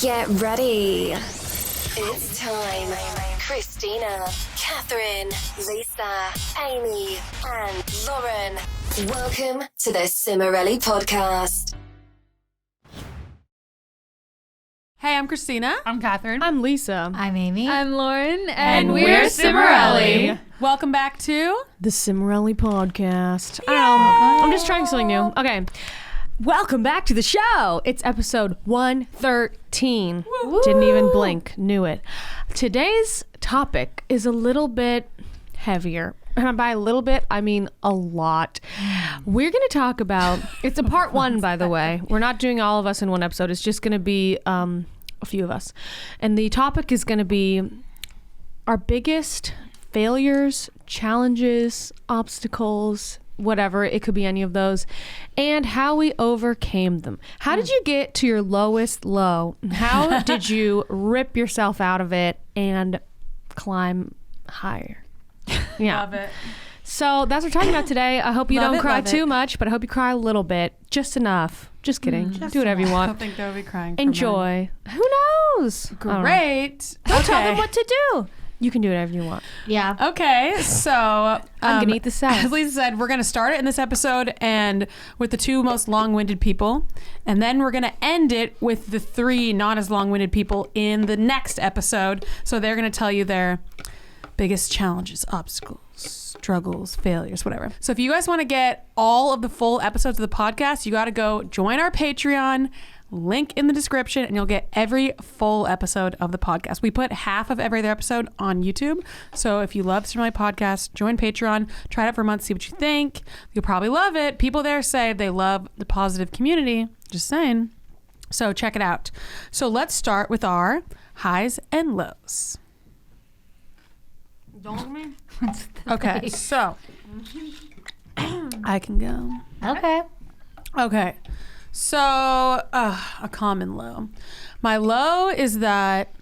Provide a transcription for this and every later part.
Get ready. It's time. Christina, Katherine, Lisa, Amy, and Lauren. Welcome to the Cimorelli Podcast. Hey, I'm Christina. I'm Katherine. I'm Lisa. I'm Amy. I'm Lauren. And we're Cimorelli. Welcome back to The Cimorelli Podcast. I'm just trying something new. Okay. Welcome back to the show. It's episode 113. Woo-hoo. Didn't even blink. Knew it. Today's topic is a little bit heavier. And by a little bit, I mean a lot. We're going to talk about, it's a part one, by the way. We're not doing all of us in one episode. It's just going to be a few of us. And the topic is going to be our biggest failures, challenges, obstacles, whatever. It could be any of those. And how we overcame them. How did you get to your lowest low? How did you rip yourself out of it and climb higher? Yeah. Love it. So that's what we're talking about today. I hope you don't cry too much, but I hope you cry a little bit. Just enough. Just kidding. Do whatever you I want. don't think they'll be crying. For Enjoy. Who knows? Great. Don't tell them what to do. You can do whatever you want. Yeah. Okay, so I'm gonna eat the salad. As Lisa said, we're gonna start it in this episode and with the two most long-winded people, and then we're gonna end it with the three not as long-winded people in the next episode. So they're gonna tell you their biggest challenges, obstacles, struggles, failures, whatever. So if you guys want to get all of the full episodes of the podcast, you got to go join our Patreon. Link in the description, and you'll get every full episode of the podcast. We put half of every other episode on YouTube. So if you love my podcast, join Patreon, try it out for a month, see what you think. You'll probably love it. People there say they love the positive community. Just saying. So check it out. So let's start with our highs and lows. Don't look at me. Okay, so I can go. Okay. So, a common low. My low is that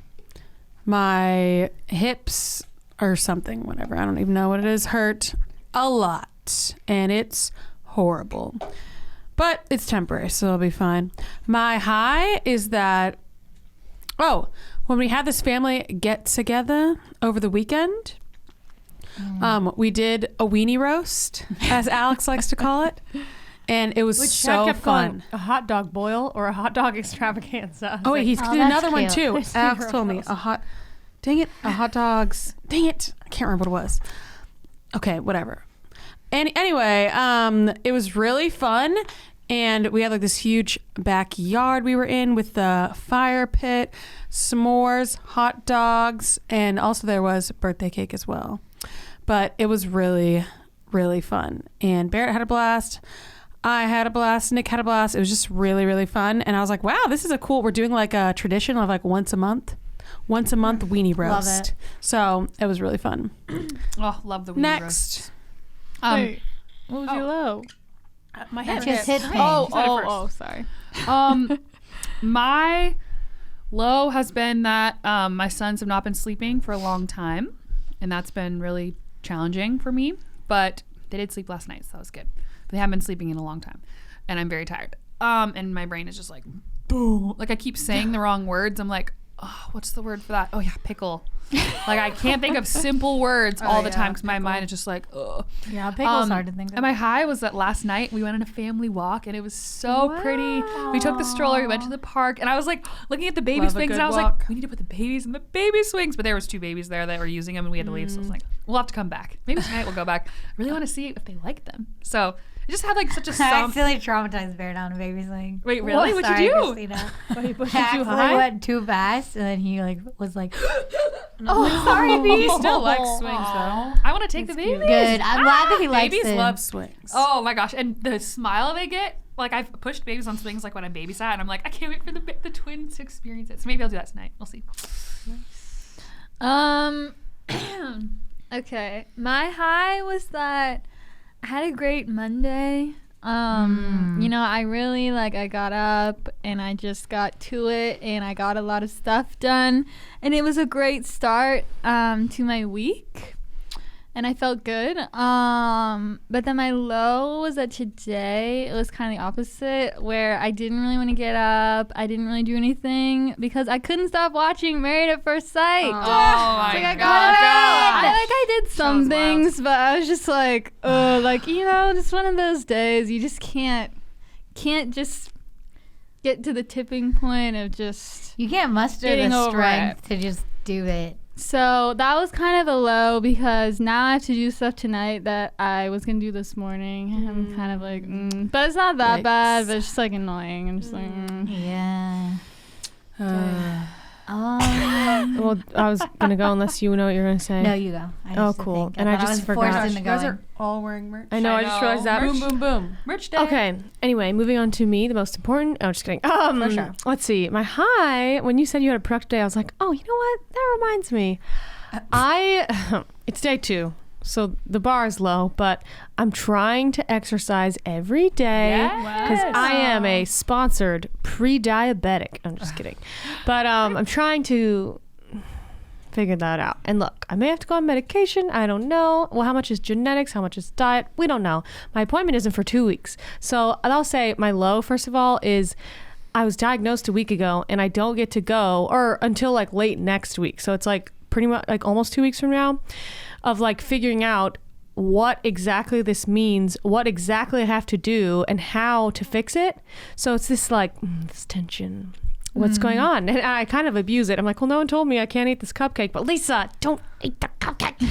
my hips or something, whatever, I don't even know what it is, hurt a lot. And it's horrible. But it's temporary, so it'll be fine. My high is that, when we had this family get together over the weekend, we did a weenie roast, as Alex likes to call it. And it was so fun. A hot dog boil or a hot dog extravaganza. Oh, wait, he's did another one cute. too. Alex told me a hot dogs. Dang it. I can't remember what it was. Okay, whatever. And anyway, it was really fun. And we had like this huge backyard we were in with the fire pit, s'mores, hot dogs, and also there was birthday cake as well. But it was really, really fun. And Barrett had a blast. I had a blast. Nick had a blast. It was just really, really fun. And I was like, wow, this is we're doing like a tradition of like once a month weenie roast. Love it. So it was really fun. Oh, love the weenie Next. roast. What was your low? My It head just hit me. Sorry. My low has been that my sons have not been sleeping for a long time, and that's been really challenging for me. But they did sleep last night, so that was good. They haven't been sleeping in a long time, and I'm very tired. And my brain is just like, boom. Like I keep saying the wrong words. I'm like, oh, what's the word for that? Oh yeah, pickle. Like I can't think of simple words all the time because my mind is just like, ugh. Yeah, pickle's hard to think of. And my high was that last night we went on a family walk and it was so pretty. We took the stroller, we went to the park, and I was like looking at the baby swings and I was like, we need to put the babies in the baby swings. But there was two babies there that were using them and we had to leave. So I was like, we'll have to come back. Maybe tonight we'll go back. I really want to see if they like them. So it just had like such a I accidentally traumatized Bear down a baby swing. Wait, really? Whoa, What'd you do? Christina. He pushed I you too accidentally high? went too fast, and then he was like, Sorry, He still likes swings though. I want to take the babies. good. I'm glad that he likes Babies it. love swings. Oh my gosh. And the smile they get, like I've pushed babies on swings like when I babysat and I'm like, I can't wait for the twins to experience it. So maybe I'll do that tonight. We'll see. Okay. My high was that I had a great Monday. You know, I really I got up and I just got to it and I got a lot of stuff done and it was a great start to my week. and I felt good. But then my low was that today it was kind of the opposite, where I didn't really want to get up. I didn't really do anything because I couldn't stop watching Married at First Sight. my I God. I did some Sounds wild. things, but I was just like, like, you know, just one of those days you just can't just get to the tipping point of just. You can't muster Getting the over strength to just do it. So that was kind of a low because now I have to do stuff tonight that I was gonna do this morning. I'm kind of like, but it's not that bad, but it's just like annoying. I'm just like, Yeah. Well, I was gonna go unless you know what you're gonna say. No, you go. I Oh, used to cool. think. And I thought just was forgot. forced into You guys going. are all wearing merch. I know. I just realized that. Boom, boom, boom. Merch day. Okay. Anyway, moving on to me, the most important. Oh, just kidding. For sure. Let's see. My high. When you said you had a productive day, I was like, oh, you know what? That reminds me. It's day 2, so the bar is low, but I'm trying to exercise every day because I am a sponsored pre-diabetic. I'm just kidding, but I'm trying to figure that out. And look, I may have to go on medication. I don't know. Well, how much is genetics? How much is diet? We don't know. My appointment isn't for 2 weeks. So I'll say my low, first of all, is I was diagnosed a week ago and I don't get to go or until like late next week. So it's like pretty much like almost 2 weeks from now of like figuring out what exactly this means, what exactly I have to do and how to fix it. So it's this like this tension. What's going on? And I kind of abuse it. I'm like, well, no one told me I can't eat this cupcake, but Lisa, don't eat the cupcake.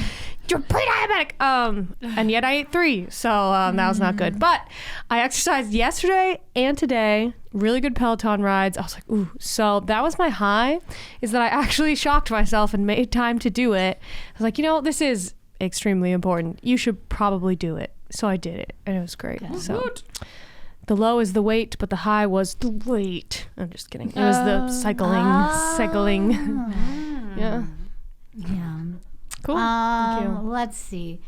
You're pre-diabetic. And yet I ate 3, so that was not good. But I exercised yesterday and today. Really good Peloton rides. I was like, ooh. So that was my high, is that I actually shocked myself and made time to do it. I was like, you know, this is extremely important. You should probably do it. So I did it, and it was great. So the low is the weight, but the high was the weight. I'm just kidding. It was the cycling. Yeah. Yeah. Cool. Thank you. Let's see.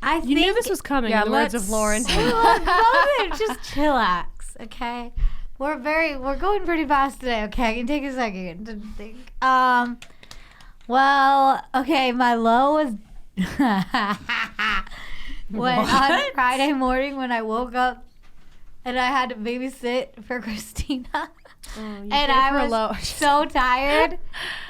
I You think knew this was coming, in the words of Lauren. Just chillax, okay? We're going pretty fast today, okay? I can take a second to think. Well, okay, my low was on Friday morning when I woke up and I had to babysit for Christina. And I was so tired.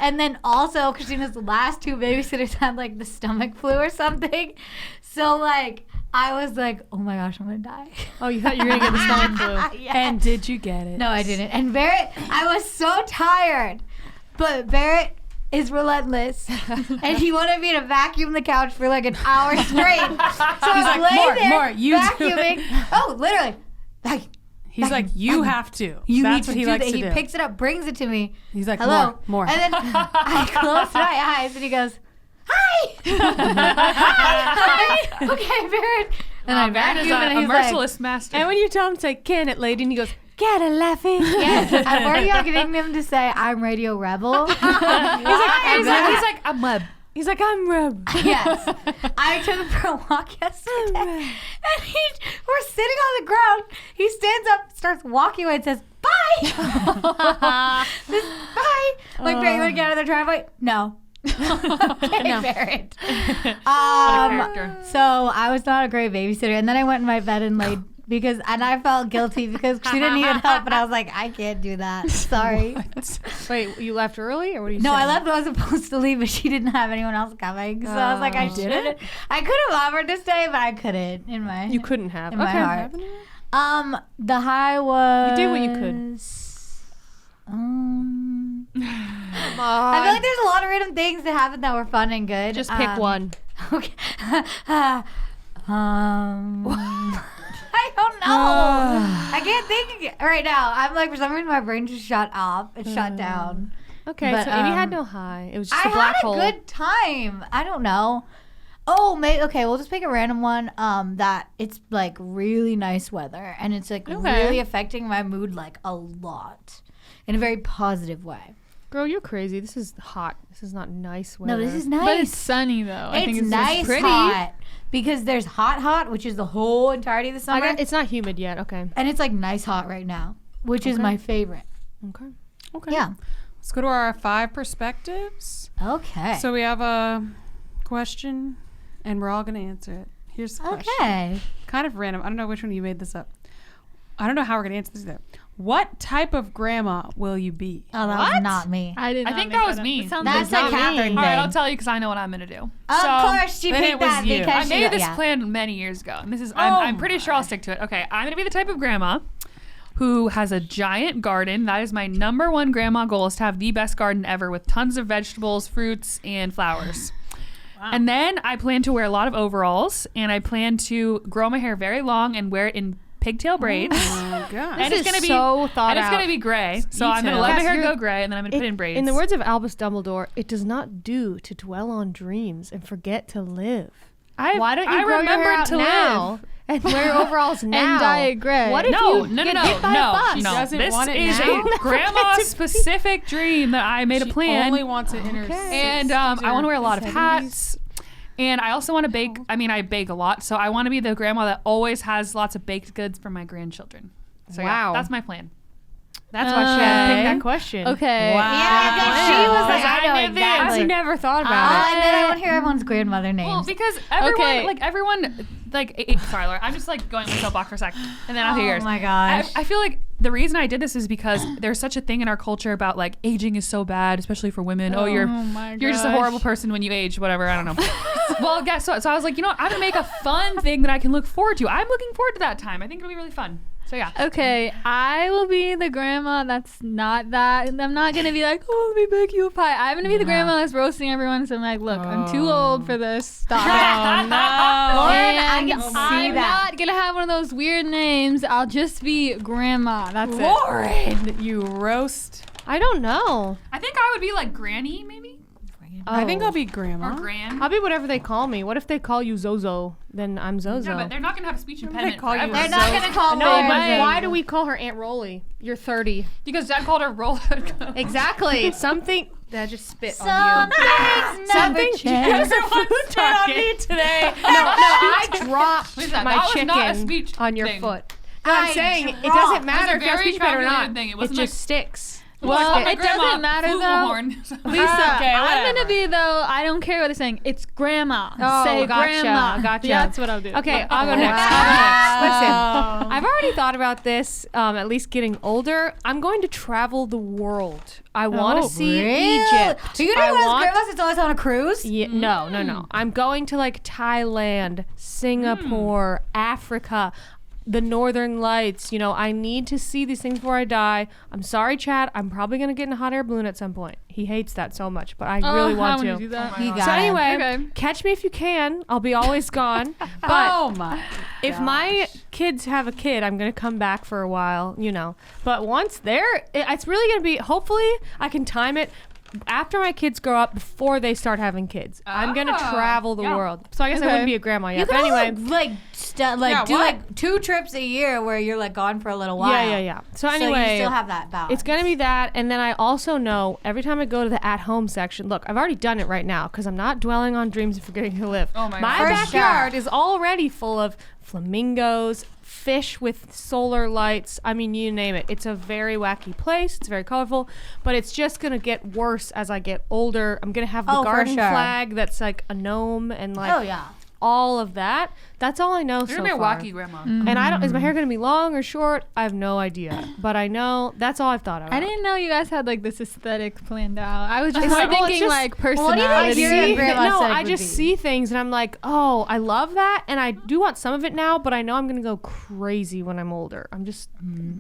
And then also Christina's last 2 babysitters had like the stomach flu or something. So like I was like, oh my gosh, I'm gonna die. Oh, you thought you were gonna get the stomach flu. Yes. And did you get it? No, I didn't. And Barrett, I was so tired. But Barrett is relentless. And he wanted me to vacuum the couch for like an hour straight. So I was laying there you vacuuming. do it. Oh, literally. He's like, you have to. You That's need what he to do likes that. to He do. picks it up, brings it to me. He's like, Hello. more. And then I close my eyes and he goes, hi. Hi. Okay, Barrett. And I Barrett is vacuum and a he's like, merciless master. And when you tell him to say, can it, lady? And he goes, get it, Leffy. yes, I'm working on getting him to say, I'm Radio Rebel. He's like, I'm web. He's like, I'm Reb. Yes. I took him for a walk yesterday. And we're sitting on the ground. He stands up, starts walking away and says, bye. Bye. Like, Barrett, you want to get out of the driveway? No. Okay, Barrett. character. So I was not a great babysitter. And then I went in my bed and laid and I felt guilty because she didn't needed help. And I was like, I can't do that. Sorry. Wait, you left early or what are you No, saying? I left when I was supposed to leave, but she didn't have anyone else coming. So I was like, I shouldn't. I could have offered to stay, but I couldn't in my You couldn't have. in my heart. The high was You did what you could. I feel like there's a lot of random things that happened that were fun and good. Just pick one. Okay. I don't know. I can't think right now. I'm like, for some reason, my brain just shut off. It shut down. Okay, But, so Amy had no high. It was just I a black had a hole. good time. I don't know. Oh, maybe okay. We'll just pick a random one. That it's like really nice weather, and it's like really affecting my mood like a lot, in a very positive way. Girl, you're crazy. This is hot. This is not nice weather. No, this is nice. But it's sunny though. I think it's nice just pretty. hot because there's hot, which is the whole entirety of the summer, It's not humid yet. Okay. and it's like nice hot right now, which is my favorite. Okay. Okay. Yeah. Let's go to our 5 perspectives. Okay. So we have a question and we're all gonna answer it. Here's the question. Okay. Kind of random. I don't know which one you made this up. I don't know how we're gonna answer this either. What type of grandma will you be? Oh, that was not me. I think that was me. That's a Catherine thing. All right, I'll tell you because I know what I'm gonna do. Of course, she then picked it was that you. because I she made this yeah. plan many years ago, and this is I'm pretty sure I'll stick to it. Okay, I'm gonna be the type of grandma who has a giant garden. That is my number one grandma goal, is to have the best garden ever with tons of vegetables, fruits, and flowers. Wow. And then I plan to wear a lot of overalls, and I plan to grow my hair very long and wear it in pigtail braids. Oh god. And This it's gonna is be so thought and it's out. gonna be gray. So I'm gonna detailed. let my Yes, hair you're- go gray, and then I'm gonna put it in braids. In the words of Albus Dumbledore, it does not do to dwell on dreams and forget to live. Why don't you grow your hair out now and wear your overalls now? And dye it gray. What if no, you no, get no, hit by a no, bus? no. Doesn't This want it is now? a grandma-specific dream that I made a She plan. only wants it in her And 60s I want to wear a lot of 70s. hats. And I also want to bake. I mean, I bake a lot, so I want to be the grandma that always has lots of baked goods for my grandchildren. So Wow. yeah, that's my plan. That's why she had to pick Okay. that question. Okay. Yeah, because she was like, I know I knew this. exactly. I've never thought Oh, about it. and then I want to hear everyone's grandmother names. Well, because everyone, Okay. sorry, Laura, I'm just like going with soapbox for a sec, and then I'll hear yours. Oh my gosh. I feel like the reason I did this is because there's such a thing in our culture about like aging is so bad, especially for women. Oh, you're just a horrible person when you age, whatever. I don't know. Well, guess what? So I was like, you know what? I'm gonna make a fun thing that I can look forward to. I'm looking forward to that time. I think it'll be really fun. So yeah. Okay, I will be the grandma that's not that. I'm not gonna be like, oh, let me bake you a pie. I'm gonna be the grandma that's roasting everyone. So I'm like, look, I'm too old for this. Stop it. Lauren, I And can see I'm that. not gonna have one of those weird names. I'll just be grandma. That's it. Lauren, you roast. I don't know. I think I would be like granny, maybe, I think Oh. I'll be grandma. or gran. I'll be whatever they call me. What if they call you Zozo? Then I'm Zozo. Yeah, but they're not gonna have a speech impediment call you forever. They're not going to call no, Lauren. but why do we call her Aunt Rolly? You're 30. Because Dad called her roll. Exactly. Something that just spit Some on you. things never Something. change. on me today. No, I dropped Lisa, that my was chicken not a speech on your thing. foot. I'm I saying it dropped. doesn't matter if It was a you have very speech impediment or calculated not. thing. It It wasn't just like- sticks. Well, My it grandma, doesn't matter though. flugelhorn. Lisa, Okay, I'm whatever. gonna be though. I don't care what they're saying. It's grandma. Oh, Say gotcha, grandma. gotcha. That's what I'll do. Okay, I'll go Wow. next. I'll go next. Listen, I've already thought about this. At least getting older, I'm going to travel the world. I want to see Egypt. Are you I going to one of those want- grandmas that's always on a cruise? Yeah, no. I'm going to like Thailand, Singapore, Africa, the Northern Lights. You know, I need to see these things before I die. I'm sorry, Chad. I'm probably going to get in a hot air balloon at some point. He hates that so much, but I really want to. do that. You got So it. anyway, Okay. catch me if you can. I'll be always gone. But Oh my. if my kids have a kid, I'm gonna come back for a while, you know. But once it's really gonna be. Hopefully, I can time it after my kids grow up, before they start having kids. I'm gonna travel the yeah. world. So I guess I Okay. wouldn't be a grandma yet. You But can anyway, anyway, do what? like 2 trips a year where you're like gone for a little while. yeah. So So anyway, you still have that balance. it's gonna be that, and then I also know every time I go to the at-home section. Look, I've already done it right now because I'm not dwelling on dreams and forgetting to live. Oh my My God. For backyard sure. is already full of flamingos, fish with solar lights. I mean, you name it. It's a very wacky place. It's very colorful, but it's just gonna get worse as I get older. I'm gonna have the Oh, for garden sure. flag that's like a gnome and like Oh yeah. all of that. That's all I know You're so gonna be a far. wacky grandma. And I don't. Is my hair gonna be long or short? I have no idea. But I know that's all I've thought about. I didn't know you guys had like this aesthetic planned out. I was just It's like, like, well, it's thinking just- like what do you think personality. your See, grandma no, said I would just be? see things and I'm like, oh, I love that, and I do want some of it now, but I know I'm gonna go crazy when I'm older. I'm just,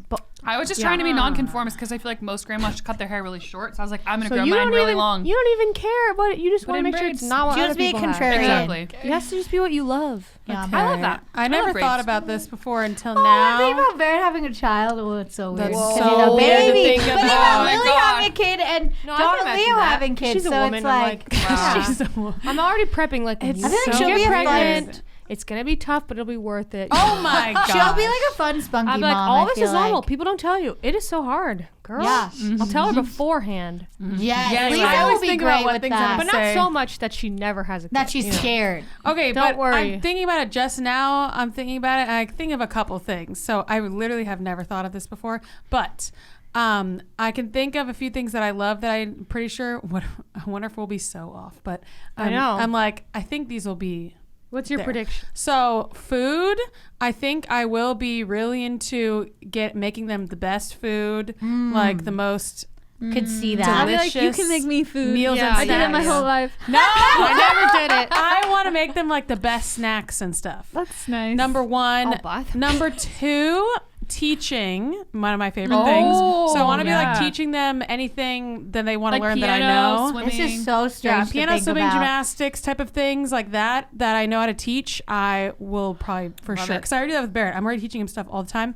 but I was just trying to be nonconformist because I feel like most grandmas should cut their hair really short. So I was like, I'm gonna so grow you mine don't really even, long. you don't even care what you just Put want to in make sure it's braids. not what Just other be people have. contrarian. Exactly. It has to just be what you love. Yeah. I love that. I love never braids. thought about this before until Oh, I now. think about Barrett having a child. Oh, it's so weird. That's 'Cause so he's a weird to baby. think But about. think Oh about my Lily God. having a kid and No, I Dawn can and imagine Leo that. having kids. She's a so woman. it's I'm like, like, yeah. She's a woman. I'm already prepping like It's when I think you she'll get be a pregnant. It's gonna be tough, but it'll be worth it. Oh my god. She'll be like a fun, spunky I'm like, mom. all I this feel is normal. like. People don't tell you. It is so hard, girl. Yeah. I'll tell her beforehand. Yes, Yes, Lisa I always will be think about great what with things I'm that. But not Say. so much that she never has a kid. That she's you know? scared. Okay, Don't but worry. I'm thinking about it just now. I'm thinking about it, and I think of a couple things. So I literally have never thought of this before, but I can think of a few things that I love that I'm pretty sure. I wonder if we'll be so off, but I know. I'm like, I think these will be What's your there. prediction? So food, I think I will be really into making them the best food, like the most Could see that. I'll be like, you delicious can make me food. meals Yeah, and I did it snacks. my whole life. No, I never did it. I want to make them like the best snacks and stuff. That's nice. Number one. I'll buy them. Number two, teaching, one of my favorite Oh, things. So I want to be yeah. like teaching them anything that they want to Like learn that I piano, know. swimming. This is so Yeah, strange. to piano, think swimming, about. gymnastics type of things like that I know how to teach. I will probably for Love sure it. because I already do that with Barrett. I'm already teaching him stuff all the time,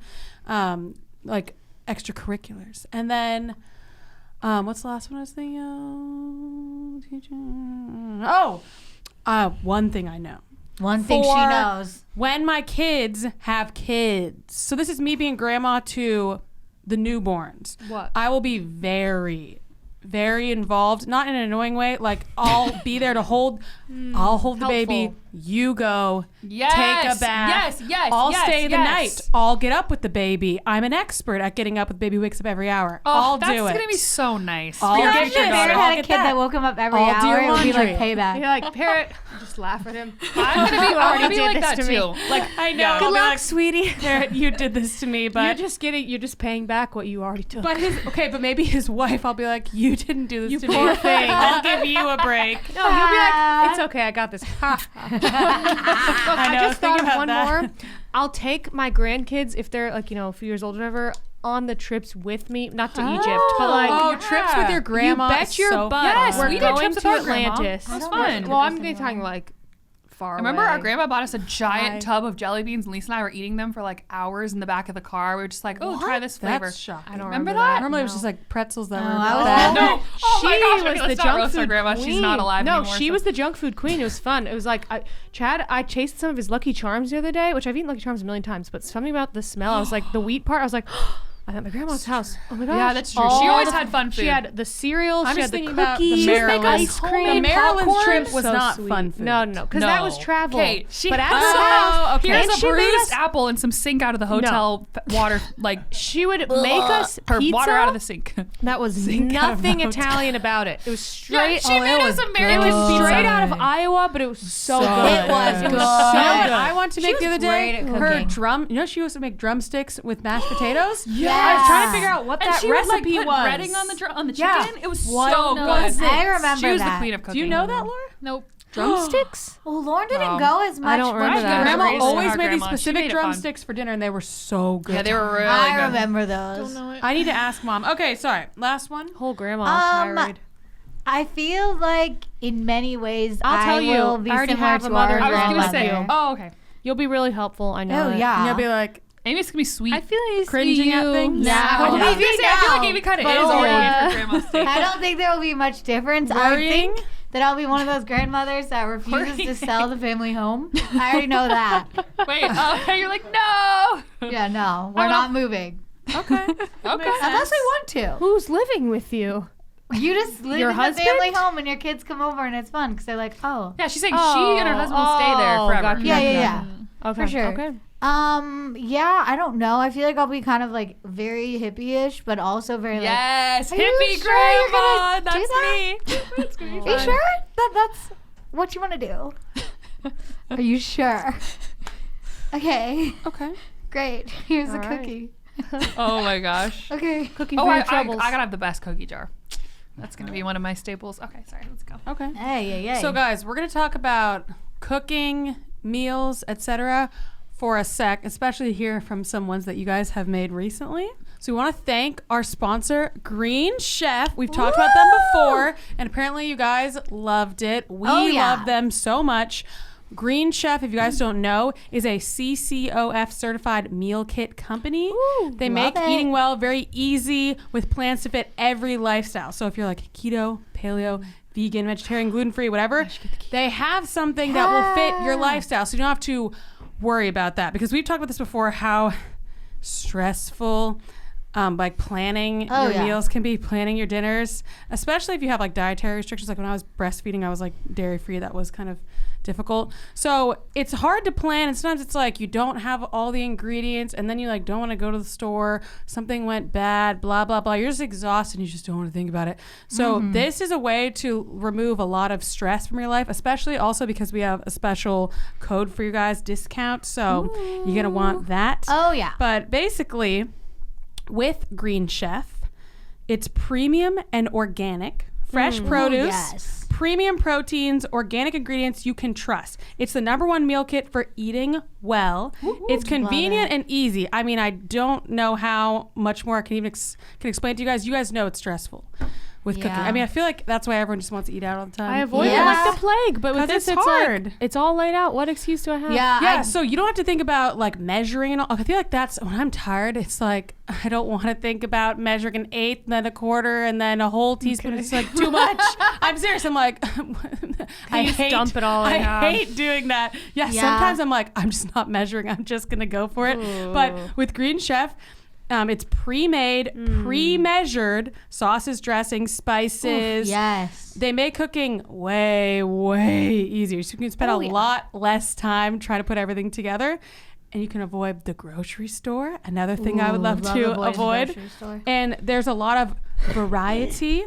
like extracurriculars. And then, what's the last one I was thinking? Teaching. One thing I know. One thing she For knows. When my kids have kids. So this is me being grandma to the newborns. What? I will be very, very involved, not in an annoying way. Like I'll be there to hold. I'll hold the baby. helpful. You go. Yes. Take a bath. Yes. I'll yes, stay the yes. night. I'll get up with the baby. I'm an expert at getting up with the baby who wakes up every hour. Oh, I'll that's do it. gonna be so nice. I'll For your get future your daughter. Barrett I'll had a get kid that that. woke him up every I'll do hour. your It would be like laundry. payback. You're like, parrot, just laugh at him. I'm gonna be already like did that this to me. too. Like I know. Yeah. I'll Good be luck, like, sweetie. Barrett, you did this to me, but You're just paying back what you already took. But but maybe his wife, I'll be like, you didn't do this You to poor me. thing. I'll give you a break. No, he'll be like, it's okay, I got this. Ha. Look, I know, just think thought of about one that. more. I'll take my grandkids, if they're like, a few years old or whatever, on the trips with me. Not to Egypt, but like, Oh, trips with your grandma. you bet is your so butt. Yes, we're we did going trips to with our grandma. Atlantis. That was fun. Well, I'm talking like far Remember away. our grandma bought us a giant tub of jelly beans, and Lisa and I were eating them for like hours in the back of the car. We were just like, oh, try this flavor. That's shocking. I don't Remember remember that? Normally it was just like pretzels that were I was bad. hoping- No. Oh my She gosh, okay, was let's the not junk roast our food grandma. queen. She's not alive No, anymore. she so- was the junk food queen. It was fun. It was like, Chad, I tasted some of his Lucky Charms the other day, which I've eaten Lucky Charms a million times, but something about the smell, I was like, the wheat part, I was like, I'm at my grandma's house. Oh my gosh. Yeah, that's true. She All always the- had fun food. She had the cereal, I'm she just had the thinking about the cookies, she would make Maryland. ice cream, The Maryland popcorn. trip was So not sweet. fun food. No, because that was No. travel. Okay, but at her Oh, house, okay. Here's and a she made bruised us. apple and some sink out of the hotel water, like She would make us her pizza. water out of the sink. That was out of the nothing hotel. Italian about it. It was straight. she made us a It Maryland was pizza. straight out of Iowa, but it was so good. It was good. good. So I want to make the was other day great at her cooking. drum. You know, she used to make drumsticks with mashed potatoes. Yeah. I was trying to figure out what And that she would like recipe put was. breading on the Yeah. chicken. It was What so was good. it? I remember She was that. the queen of cooking. Do you know that, Laura? Nope. Drumsticks? Well, Lauren didn't Oh. go as much. I don't remember when that. she Grandma was raised always our made these grandma. She specific made it fun. drumsticks for dinner, and they were so good. Yeah, they were really I good. remember those. I need to ask Mom. Okay, sorry. Last one. Whole grandma Um, tirade. I feel like in many ways I'll tell you, will be I already similar have to a mother our and I was gonna grandmother. say. Oh, okay. You'll be really helpful. I know. Oh it. yeah. And you'll be like, Amy's gonna be sweet. I feel like it's Cringing at things? Yeah. I was Maybe gonna say, I feel like now, Amy kind of but is already yeah. in her grandma's state. I don't think there will be much difference. Worrying? I think that I'll be one of those grandmothers that refuses to sell the family home. I already know that. Wait, you're like, no. Yeah, no, we're will. not moving okay. Okay. unless we want to. Who's living with you? You just live Your in husband? the family home, and your kids come over, and it's fun because they're like, oh, Yeah, she's saying she and her husband will stay there Oh, forever. gotcha. yeah. Okay. For sure. Okay. Yeah, I don't know. I feel like I'll be kind of like very hippie-ish, but also very like. Yes, Are you hippie sure you're grandma. gonna do That's that? me. That's gonna be Are you fun. sure that's what you want to do? Are you sure? Okay, Okay. great. Here's a All right. cookie. Oh my gosh. Okay. Cooking Oh, for I your troubles. gotta have the best cookie jar. That's gonna be one of my staples. Okay, sorry, let's go. Okay. Hey. So, guys, we're going to talk about cooking, meals, etc. for a sec, especially hear from some ones that you guys have made recently. So we want to thank our sponsor, Green Chef. We've talked about them before, and apparently you guys loved it. We Oh, yeah. love them so much. Green Chef, if you guys don't know, is a CCOF certified meal kit company. They make love it. eating well very easy with plans to fit every lifestyle. So if you're like keto, paleo, vegan, vegetarian, gluten-free, whatever, they have something that will fit your lifestyle. So you don't have to worry about that, because we've talked about this before, how stressful like planning Oh, your yeah. meals can be planning your dinners, especially if you have like dietary restrictions. Like when I was breastfeeding, I was like dairy free. That was kind of difficult. So it's hard to plan, and sometimes it's like you don't have all the ingredients, and then you like don't want to go to the store. Something went bad, blah blah blah. You're just exhausted, and you just don't want to think about it. So this is a way to remove a lot of stress from your life, especially also because we have a special code for you guys, discount. So you're gonna want that. Oh, yeah. But basically, with Green Chef, it's premium and organic, fresh produce, yes. premium proteins, organic ingredients you can trust. It's the #1 meal kit for eating well. It's convenient and easy. I mean, I don't know how much more I can even can explain to you guys. You guys know it's stressful with cooking. Yeah. I mean, I feel like that's why everyone just wants to eat out all the time. I avoid it Yeah. like the plague, but with 'Cause this, it's it's hard. like it's all laid out. What excuse do I have? Yeah, so you don't have to think about like measuring and all. I feel like that's when I'm tired. It's like I don't want to think about measuring an eighth, then a quarter, and then a whole teaspoon. It's like too much. I'm serious. I'm like, I just hate dump it all I in half. hate doing that. Yeah, Yeah. sometimes I'm like, I'm just not measuring. I'm just gonna go for it. But with Green Chef. It's pre-made, pre-measured sauces, dressings, spices. Yes. They make cooking way, way easier. So you can spend a lot less time trying to put everything together. And you can avoid the grocery store. Another thing I would love to avoiding the avoid. grocery store. And there's a lot of variety.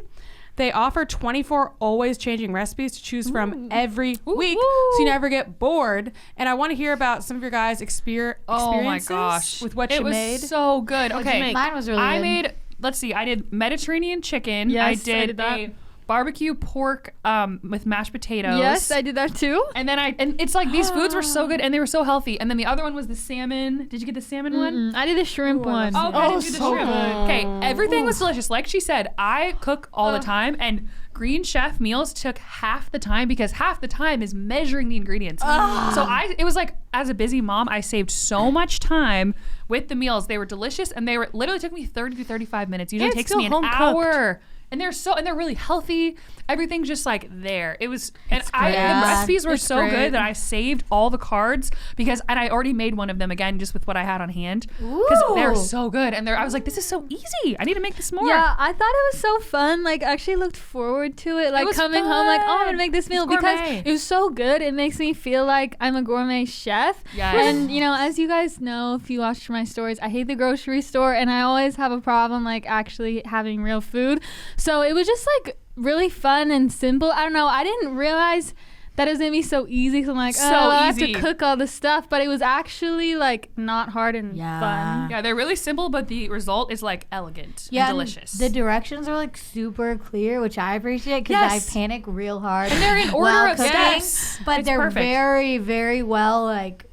They offer 24 always changing recipes to choose from every week, so you never get bored. And I want to hear about some of your guys' experiences Oh my gosh. with what it you was made. so good. Okay. Mine was really I good. made, let's see, I did Mediterranean chicken. Yes, I I did, did that. a barbecue pork with mashed potatoes. Yes, I did that too. And then and it's like these foods were so good and they were so healthy. And then the other one was the salmon. Did you get the salmon one? I did the shrimp one. Oh, I didn't do the so shrimp. good. Okay, everything was delicious. Like she said, I cook all the time, and Green Chef meals took half the time because half the time is measuring the ingredients. So it was like, as a busy mom, I saved so much time with the meals. They were delicious, and they were literally took me 30 to 35 minutes. Usually And it it's takes me an still home-cooked. hour. And they're really healthy. Everything's just like there. It was, and the great. recipes were It's so great. good that I saved all the cards and I already made one of them again just with what I had on hand because they're Ooh. so good. And I was like, this is so easy. I need to make this more. Yeah, I thought it was so fun. Like, I actually looked forward to it. Like, was coming home, like, oh, I'm fun. gonna make this meal It's because gourmet. it was so good. It makes me feel like I'm a gourmet chef. Yes. And, you know, as you guys know, if you watched my stories, I hate the grocery store and I always have a problem, like, actually having real food. So it was just, like, really fun and simple. I don't know. I didn't realize that it was gonna be so easy. So I'm like, So I have easy. to cook all this stuff, but it was actually like not hard and fun. Yeah, they're really simple, but the result is like elegant Yeah, and and delicious. the directions are like super clear, which I appreciate because Yes. I panic real hard. And they're in order while of cooking, steps. but It's they're perfect. very, very well like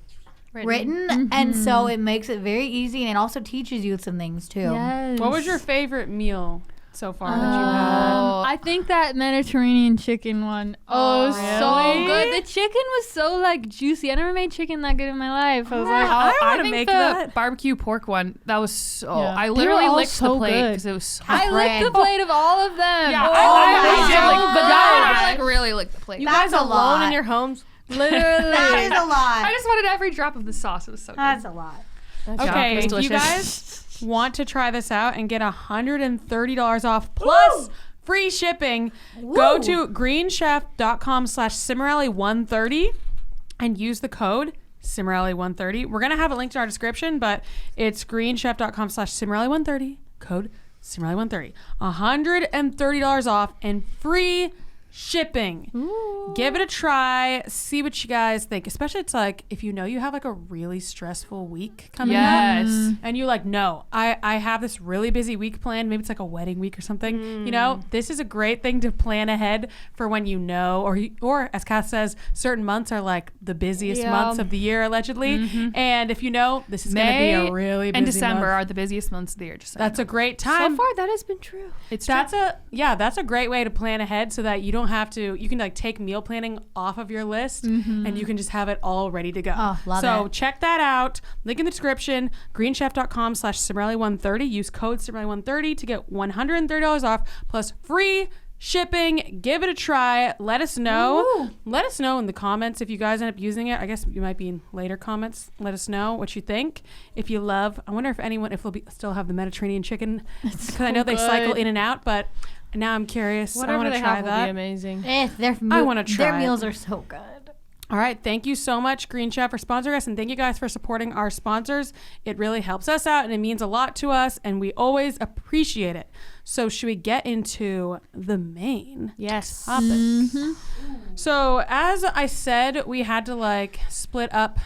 written, and so it makes it very easy, and it also teaches you some things too. Yes. What was your favorite meal so far that you had? I think that Mediterranean chicken one. Oh, it was so really? good. The chicken was so like juicy. I never made chicken that good in my life. I was like, I wanna think make the that. barbecue pork one, that was so, Yeah. I They were literally all licked so the plate good. because it was so I licked the plate of all of them. Yeah, Oh, I did, like, so but that one I good. like really licked the plate. You That's guys a alone lot. in your homes? Literally. That is a I lot. just wanted every drop of the sauce. It was so good. That's a lot. Okay, it if was you delicious. guys want to try this out and get $130 off plus free shipping, go to greenchef.com/Cimarelli130 and use the code Cimarelli130. We're going to have a link to our description, but it's greenchef.com/Cimarelli130, code Cimarelli130. $130 off and free shipping. Give it a try. See what you guys think. Especially it's like if you know you have like a really stressful week coming Yes. up and you like, no, I have this really busy week planned. Maybe it's like a wedding week or something. You know, this is a great thing to plan ahead for when you know, or as Kath says, certain months are like the busiest months of the year allegedly. And if you know, this is going to be a really busy and December month. are the busiest months of the year. Just so That's you a great So time. far, that has been true. it's That's a great way to plan ahead so that you don't have to, you can like take meal planning off of your list and you can just have it all ready to go. Oh, love so it. check that out. Link in the description, greenchef.com/Cimarelli130. Use code Cimarelli130 to get $130 off plus free shipping. Give it a try. Let us know. Ooh. Let us know in the comments if you guys end up using it. I guess you might be in later comments. Let us know what you think. If you love, I wonder if they'll still have the Mediterranean chicken, because I know they cycle in and out, but now I'm curious. Whatever I want to try that. Will be amazing. I want to try. Their meals are so good. All right. Thank you so much, Green Chef, for sponsoring us. And thank you guys for supporting our sponsors. It really helps us out and it means a lot to us. And we always appreciate it. So should we get into the main topic? Mm-hmm. So as I said, we had to split up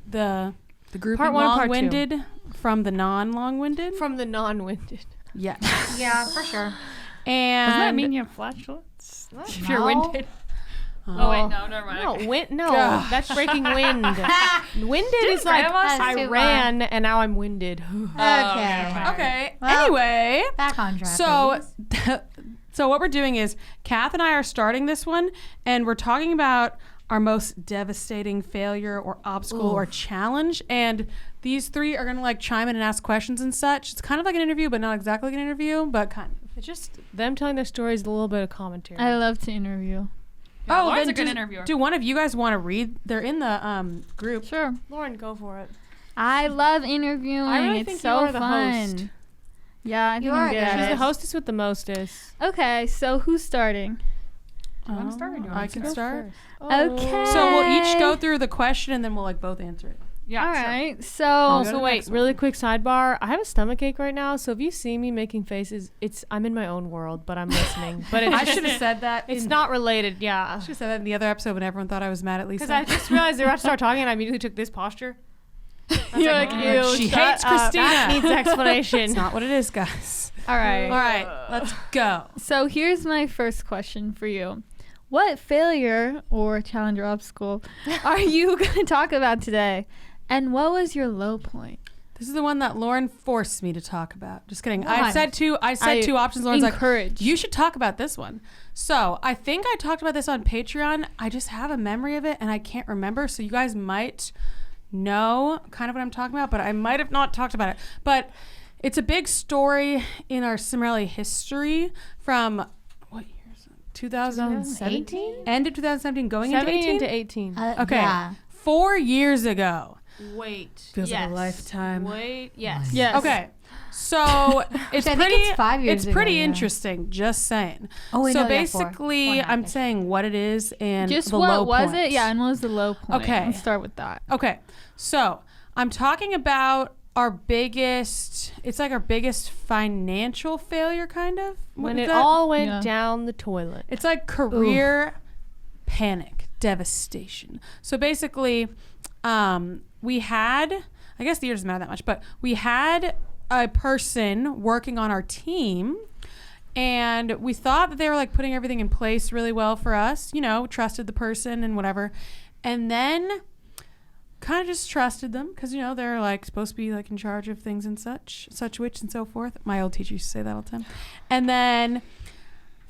the group part one, long-winded from the non-long-winded. From the non-winded. Yeah. Yeah, for sure. And does that mean you have flatulence? What? If you're No. winded. Oh wait, no, never mind. No, that's breaking wind. Winded is like That's I too ran and now I'm winded. Okay. Well, anyway, back on track. so ladies. so what we're doing is Kath and I are starting this one, and we're talking about our most devastating failure or obstacle or challenge, and these three are gonna chime in and ask questions and such. It's kind of like an interview, but not exactly like an interview, but kind of. It's just them telling their stories, a little bit of commentary. I love to interview. Yeah, Oh, Lauren's then a good interviewer. do one of you guys want to read? They're in the group. Sure. Lauren, go for it. I love interviewing. I really it's think so you are the fun. host. Yeah, I think You I'm are good good. at She's it. the hostess with the mostest. Okay, so who's starting? Do you want to start or do you want I me to can start? start. Okay. So we'll each go through the question and then we'll both answer it. Yeah. All sure. right. So Also, wait, really quick sidebar. I have a stomach ache right now, so if you see me making faces, I'm in my own world, but I'm listening. But I should have said that. it's not related, I yeah. should have said that in the other episode when everyone thought I was mad at Lisa. Because I just realized they were about to start talking, and I immediately took this posture. you're like, ew. she shut hates up. Christina. That needs explanation. It's not what it is, guys. All right. All right, let's go. So here's my first question for you. What failure or challenge or obstacle are you going to talk about today? And what was your low point? This is the one that Lauren forced me to talk about. Just kidding. What? I said two options. Lauren's Encourage. you should talk about this one. So I think I talked about this on Patreon. I just have a memory of it and I can't remember. So you guys might know kind of what I'm talking about, but I might have not talked about it. But it's a big story in our Cimarelli history from what year is it? 2017? End of 2017 going into 17 18? into 18. Okay. Yeah. 4 years ago. Wait. Feels like a lifetime. Wait. Yes. Yes. Okay. So it's I think pretty. it's 5 years It's pretty ago, yeah. interesting. Just saying. Oh, wait, so no, yeah, four. basically, Four and a half I'm ish. saying what it is and Just the what low was point. it? Yeah, and what was the low point? Okay. Let's start with that. Okay. So I'm talking about our biggest. It's like our biggest financial failure, kind of. When Is it that- all went Yeah. down the toilet. It's like career panic, devastation. So basically, we had, I guess the year doesn't matter that much, but we had a person working on our team and we thought that they were putting everything in place really well for us, trusted the person and whatever. And then kind of just trusted them because, they're supposed to be in charge of things and such which and so forth. My old teacher used to say that all the time. And then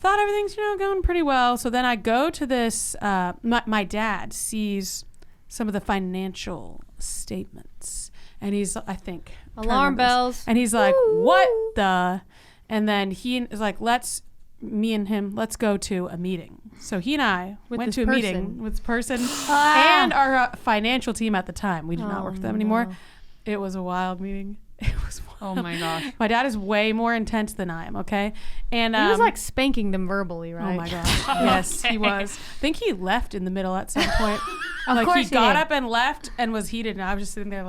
thought everything's going pretty well. So then I go to this. My dad sees some of the financial statements, and he's Alarm bells. and he's like, "What the?" And then he is like, "Let's go to a meeting." So he and I With went this to a meeting person. with this person and our financial team at the time. We did not work for them anymore. It was a wild meeting. It was wild. Oh my gosh. My dad is way more intense than I am, okay? And He was spanking them verbally, right? oh my gosh. Yes, he was. I think he left in the middle at some point. Of course he he got did. up and left and was heated, and I was just sitting there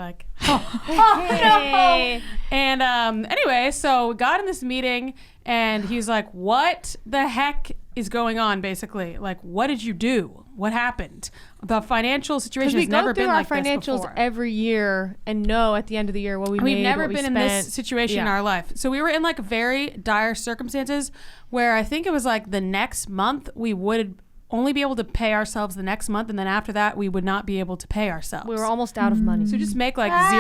Hey. and anyway, so we got in this meeting and he's like, "What the heck is going on?" Basically, what did you do? What happened? The financial situation we has go never through been our like this financials before. every year and know at the end of the year what we made. We've never what we been in spent. this situation in Yeah. our life. So we were in very dire circumstances where I think it was the next month we would only be able to pay ourselves the next month, and then after that we would not be able to pay ourselves. We were almost out of money. so just make Ah.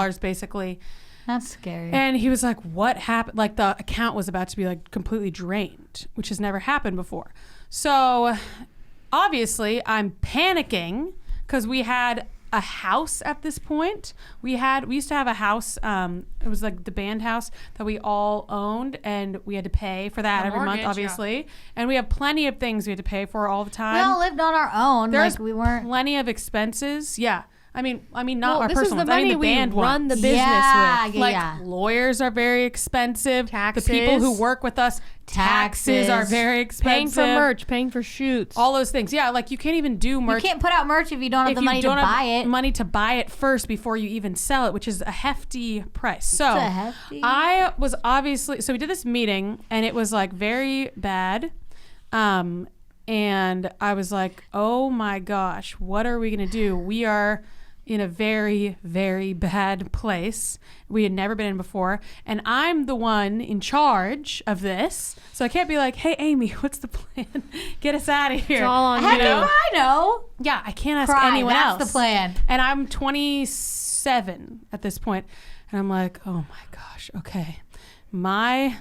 $0 basically. That's scary. And he was like, "What happened?" The account was about to be completely drained, which has never happened before. So obviously I'm panicking because we had a house at this point. We used to have a house. It was like the band house that we all owned, and we had to pay for that every month, obviously. Yeah. And we have plenty of things we had to pay for all the time. We all lived on our own. There's we weren't plenty of expenses. Yeah. I mean, not our this personal is the ones. money the band we run ones. the business with. Like lawyers are very expensive. Taxes. The people who work with us, taxes are very expensive. Paying for merch, paying for shoots. All those things. Yeah, like you can't even do merch. You can't put out merch if you don't have the money to buy it. Money to buy it first before you even sell it, which is a hefty price. So It's a hefty. I was obviously, so we did this meeting and it was like very bad. And I was like, oh my gosh, what are we going to do? We are in a very, very bad place we had never been in before. And I'm the one in charge of this. So I can't be like, hey, Amy, what's the plan? Get us out of here. It's all on Heck you. if I know. Yeah, I can't ask Cry, anyone that's else. the plan. And I'm 27 at this point. And I'm like, oh my gosh, okay. My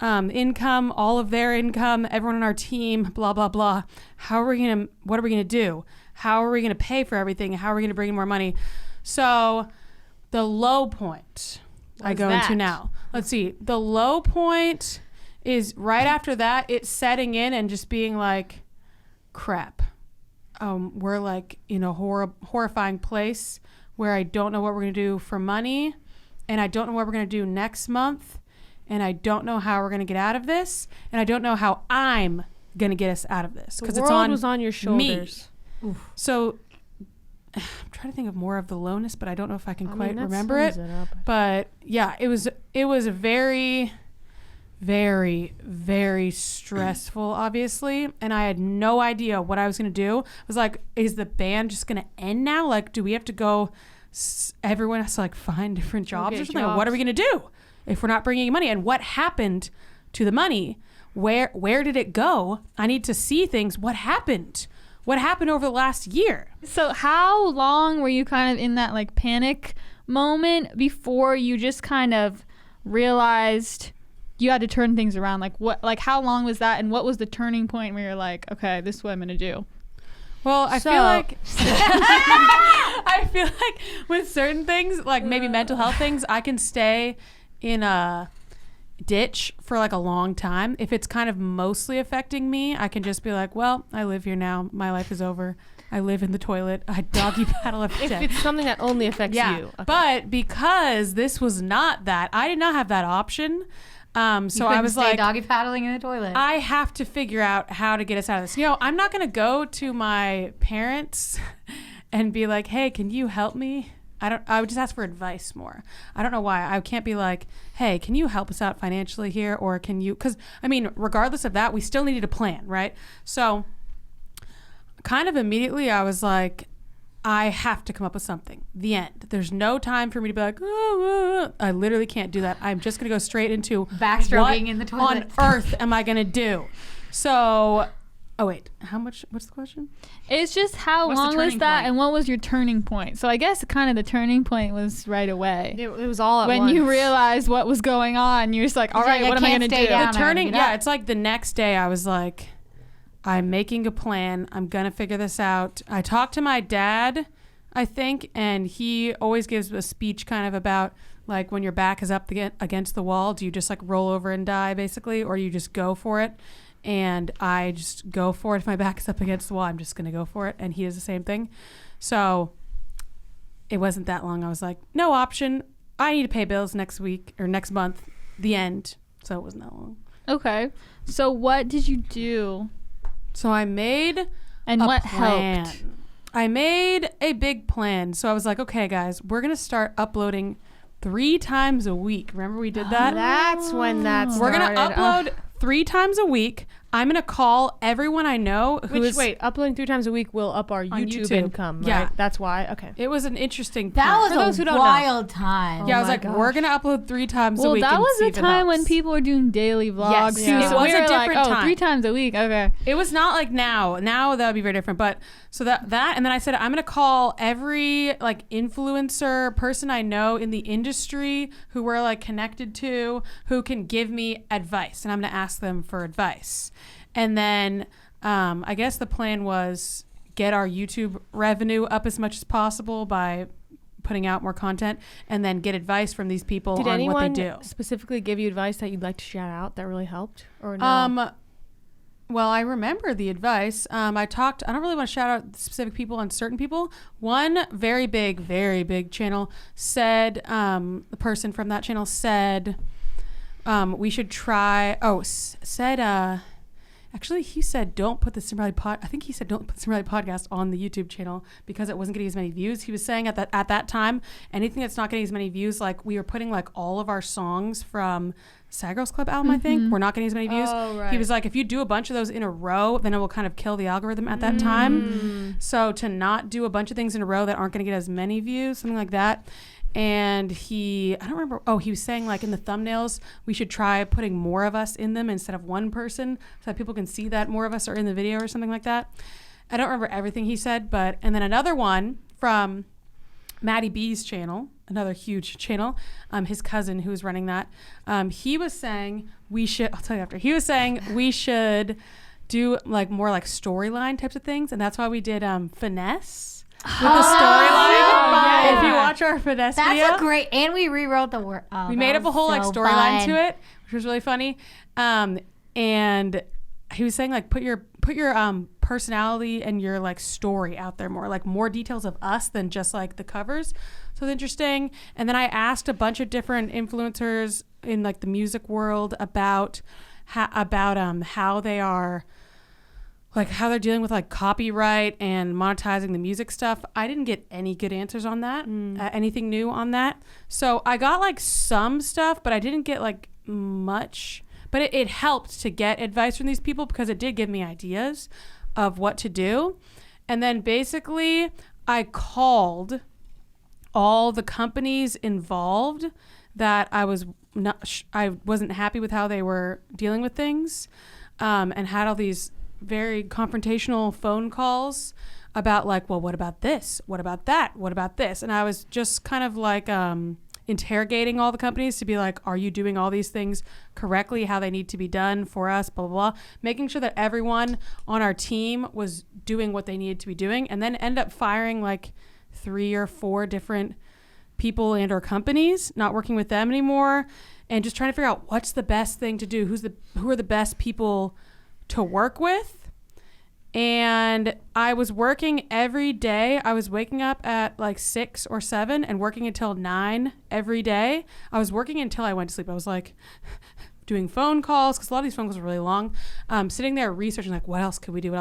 income, all of their income, everyone on our team, blah, blah, blah. What are we going to do? How are we going to pay for everything? How are we going to bring in more money? So the low point I go into now. Let's see. The low point is right after that, it's setting in and just being like, crap. We're like in a horrifying place where I don't know what we're going to do for money, and I don't know what we're going to do next month, and I don't know how we're going to get out of this, and I don't know how I'm going to get us out of this because it's on your shoulders. me. So I'm trying to think of more of the lowness, but I don't know if I can quite remember it. But yeah, it was a very, very, very stressful, obviously. And I had no idea what I was going to do. I was like, is the band just going to end now? Like, do we have to go, everyone has to like find different jobs or something? Or what are we going to do if we're not bringing in money? And what happened to the money? Where did it go? I need to see things. What happened? What happened over the last year? So how long were you kind of in that like panic moment before you just kind of realized you had to turn things around? Like how long was that, and what was the turning point where you're like, okay, this is what I'm gonna do? Well, I feel like with certain things, like maybe mental health things, I can stay in a ditch for like a long time. If it's kind of mostly affecting me, I can just be like, well, I live here now. My life is over. I live in the toilet. I doggy paddle every day. If it's something that only affects you. Okay. But because this was not that, I did not have that option. So I was like, doggy paddling in the toilet. I have to figure out how to get us out of this. I'm not going to go to my parents and be like, hey, can you help me? I would just ask for advice more. I don't know why. I can't be like, hey, can you help us out financially here? Or can you, because I mean, regardless of that, we still needed a plan, right? So kind of immediately I was like, I have to come up with something. The end. There's no time for me to be like, oh, I literally can't do that. I'm just going to go straight into backstroking in the toilet. On earth am I going to do? So, oh wait, what's the question? It's just how long was that, and what was your turning point? So I guess kind of the turning point was right away. It was all at when once. You realized what was going on. You're just like, all right, what am I going to do? The turning, it's like the next day I was like, I'm making a plan. I'm going to figure this out. I talked to my dad, I think, and he always gives a speech kind of about like when your back is up against the wall, do you just like roll over and die basically, or you just go for it? And I just go for it. If my back is up against the wall, I'm just going to go for it. And he does the same thing. So it wasn't that long. I was like, no option. I need to pay bills next week or next month. The end. So it wasn't that long. Okay. So what did you do? So I made and what plan. helped? I made a big plan. So I was like, okay, guys, we're going to start uploading 3 times a week. Remember we did that? That's when that started. We're going to upload 3 times a week. I'm going to call everyone I know who is... Wait, uploading 3 times a week will up our YouTube income, right? Yeah. That's why? Okay. It was an interesting That plan. was For those who a don't wild time. Yeah, I was like, we're going to upload 3 times a week. Well, that was the the time when people were doing daily vlogs. Yes. Too. Yeah. So It was we a were like, different time. 3 times a week. Okay. It was not like now. Now that would be very different. But so that and then I said, I'm going to call every like influencer person I know in the industry who we're like connected to who can give me advice. And I'm going to ask them for advice. And then I guess the plan was get our YouTube revenue up as much as possible by putting out more content, and then get advice from these people on what they do. Did anyone specifically give you advice that you'd like to shout out that really helped, or no? Well, I remember the advice. I don't really want to shout out specific people on certain people. One very big channel said, the person from that channel said, we should try, actually, he said, don't put the Simmerly I think he said, don't put the Simmerly podcast on the YouTube channel because it wasn't getting as many views. He was saying at that time, anything that's not getting as many views, like we were putting like all of our songs from Sad Girls Club album, I think, we're not getting as many views. Oh, right. He was like, if you do a bunch of those in a row, then it will kind of kill the algorithm at that time. So to not do a bunch of things in a row that aren't going to get as many views, something like that. And I don't remember, he was saying like in the thumbnails, we should try putting more of us in them instead of one person so that people can see that more of us are in the video or something like that. I don't remember everything he said, and then another one from Maddie B's channel, another huge channel, his cousin who was running that, he was saying I'll tell you after, he was saying we should do like more like storyline types of things, and that's why we did Finesse. With the storyline. If you watch our Finesse video. That's a great, and we rewrote the word. We made up a whole like storyline to it, which was really funny. And he was saying like put your personality and your like story out there more, like more details of us than just like the covers. So it's interesting. And then I asked a bunch of different influencers in like the music world about how they are, like how they're dealing with like copyright and monetizing the music stuff. I didn't get any good answers on that, anything new on that. So I got like some stuff, but I didn't get like much. But it helped to get advice from these people because it did give me ideas of what to do. And then basically I called all the companies involved that I wasn't happy with how they were dealing with things, and had all these very confrontational phone calls about like, well, what about this? What about that? What about this? And I was just kind of like interrogating all the companies to be like, are you doing all these things correctly, how they need to be done for us, blah, blah, blah. Making sure that everyone on our team was doing what they needed to be doing, and then end up firing like 3 or 4 different people and or companies, not working with them anymore, and just trying to figure out what's the best thing to do, who are the best people to work with. And I was working every day. I was waking up at like 6 or 7 and working until 9 every day. I was working until I went to sleep. I was like doing phone calls, because a lot of these phone calls are really long, sitting there researching like, what else could we do? We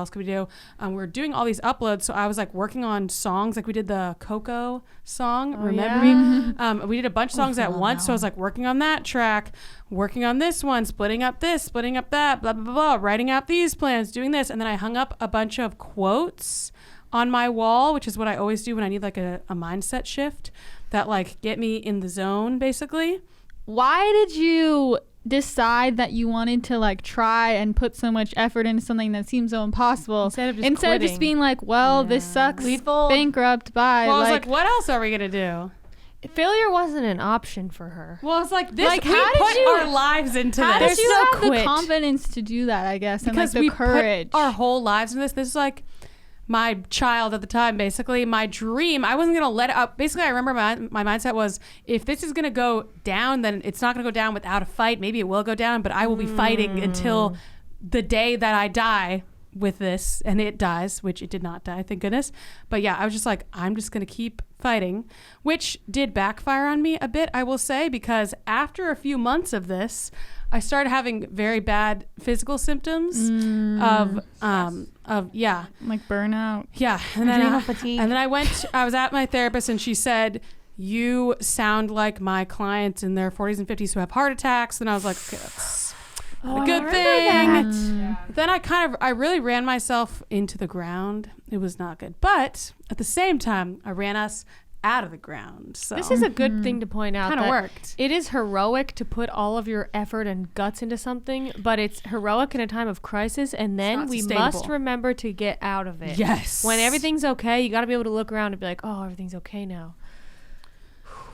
were doing all these uploads, so I was like working on songs, like we did the Coco song, remember me? We did a bunch of songs at once, so I was like working on that track, working on this one, splitting up this, splitting up that, blah, blah, blah, blah, writing out these plans, doing this, and then I hung up a bunch of quotes on my wall, which is what I always do when I need like a mindset shift that like get me in the zone, basically. Why did you decide that you wanted to like try and put so much effort into something that seems so impossible instead of just being like, well, this sucks, bankrupt, bye? Well, I was like, what else are we gonna do? Failure wasn't an option for her. Well, it's like this. Like, we put our lives into how this. did you have the confidence to do that? I guess, because and like the courage. Put our whole lives in this. This is like my child at the time, basically my dream. I wasn't gonna let it up. Basically, I remember my mindset was, if this is gonna go down, then it's not gonna go down without a fight. Maybe it will go down, but I will be fighting until the day that I die with this, and it dies, which it did not die, thank goodness. But yeah, I was just like, I'm just gonna keep fighting, which did backfire on me a bit, I will say, because after a few months of this, I started having very bad physical symptoms of like burnout. Yeah. And adrenal fatigue. And then I was at my therapist, and she said, you sound like my clients in their 40s and 50s who have heart attacks. And I was like, okay, that's a good thing. Then I really ran myself into the ground. It was not good. But at the same time, I ran us out of the ground. So this is a good thing to point out. Kind of worked. It is heroic to put all of your effort and guts into something, but it's heroic in a time of crisis, and then we must remember to get out of it. Yes. When everything's okay, you got to be able to look around and be like, oh, everything's okay now.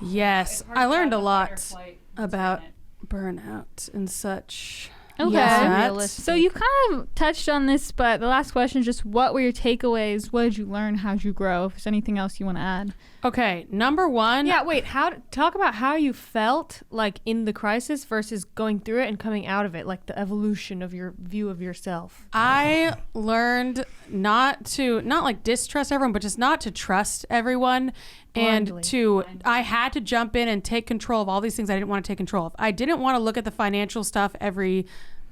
Yes. I learned a lot about burnout and such. Okay. Yes. So you kind of touched on this, but the last question is just what were your takeaways? What did you learn? How did you grow? If there's anything else you want to add. Okay, number one. Yeah, wait, talk about how you felt like in the crisis versus going through it and coming out of it, like the evolution of your view of yourself. I learned not like distrust everyone, but just not to trust everyone. Blindly. And I had to jump in and take control of all these things I didn't want to take control of. I didn't want to look at the financial stuff every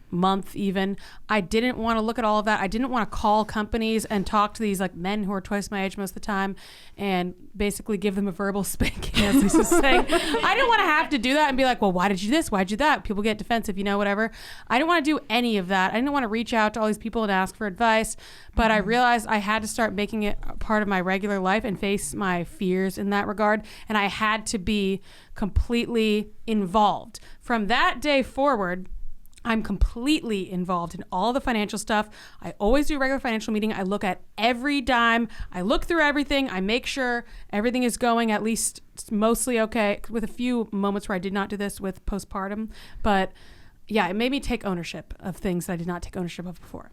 month even. I didn't want to look at all of that. I didn't want to call companies and talk to these like men who are twice my age most of the time and basically give them a verbal spanking, as Lisa's saying. I didn't want to have to do that and be like, well, why did you do this? Why did you do that? People get defensive, whatever. I didn't want to do any of that. I didn't want to reach out to all these people and ask for advice, but I realized I had to start making it a part of my regular life and face my fears in that regard. And I had to be completely involved. From that day forward, I'm completely involved in all the financial stuff. I always do a regular financial meeting. I look at every dime. I look through everything. I make sure everything is going at least mostly okay, with a few moments where I did not do this with postpartum. But yeah, it made me take ownership of things that I did not take ownership of before.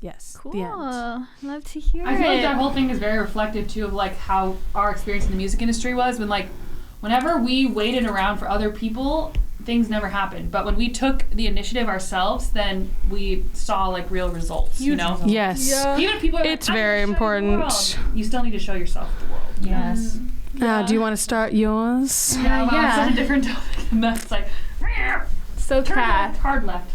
Yes. Cool. The end. Love to hear I feel like it. that whole thing is very reflective too of like how our experience in the music industry was when like whenever we waited around for other people, things never happened. But when we took the initiative ourselves, then we saw like real results. Yes. Even if people are like, It's "I'm gonna very show you the world," important. you still need to show yourself the world. Yes. Now, do you want to start yours? Yeah, wow, yeah. it's such a different topic. And that's like, So turn Kat, left, hard left.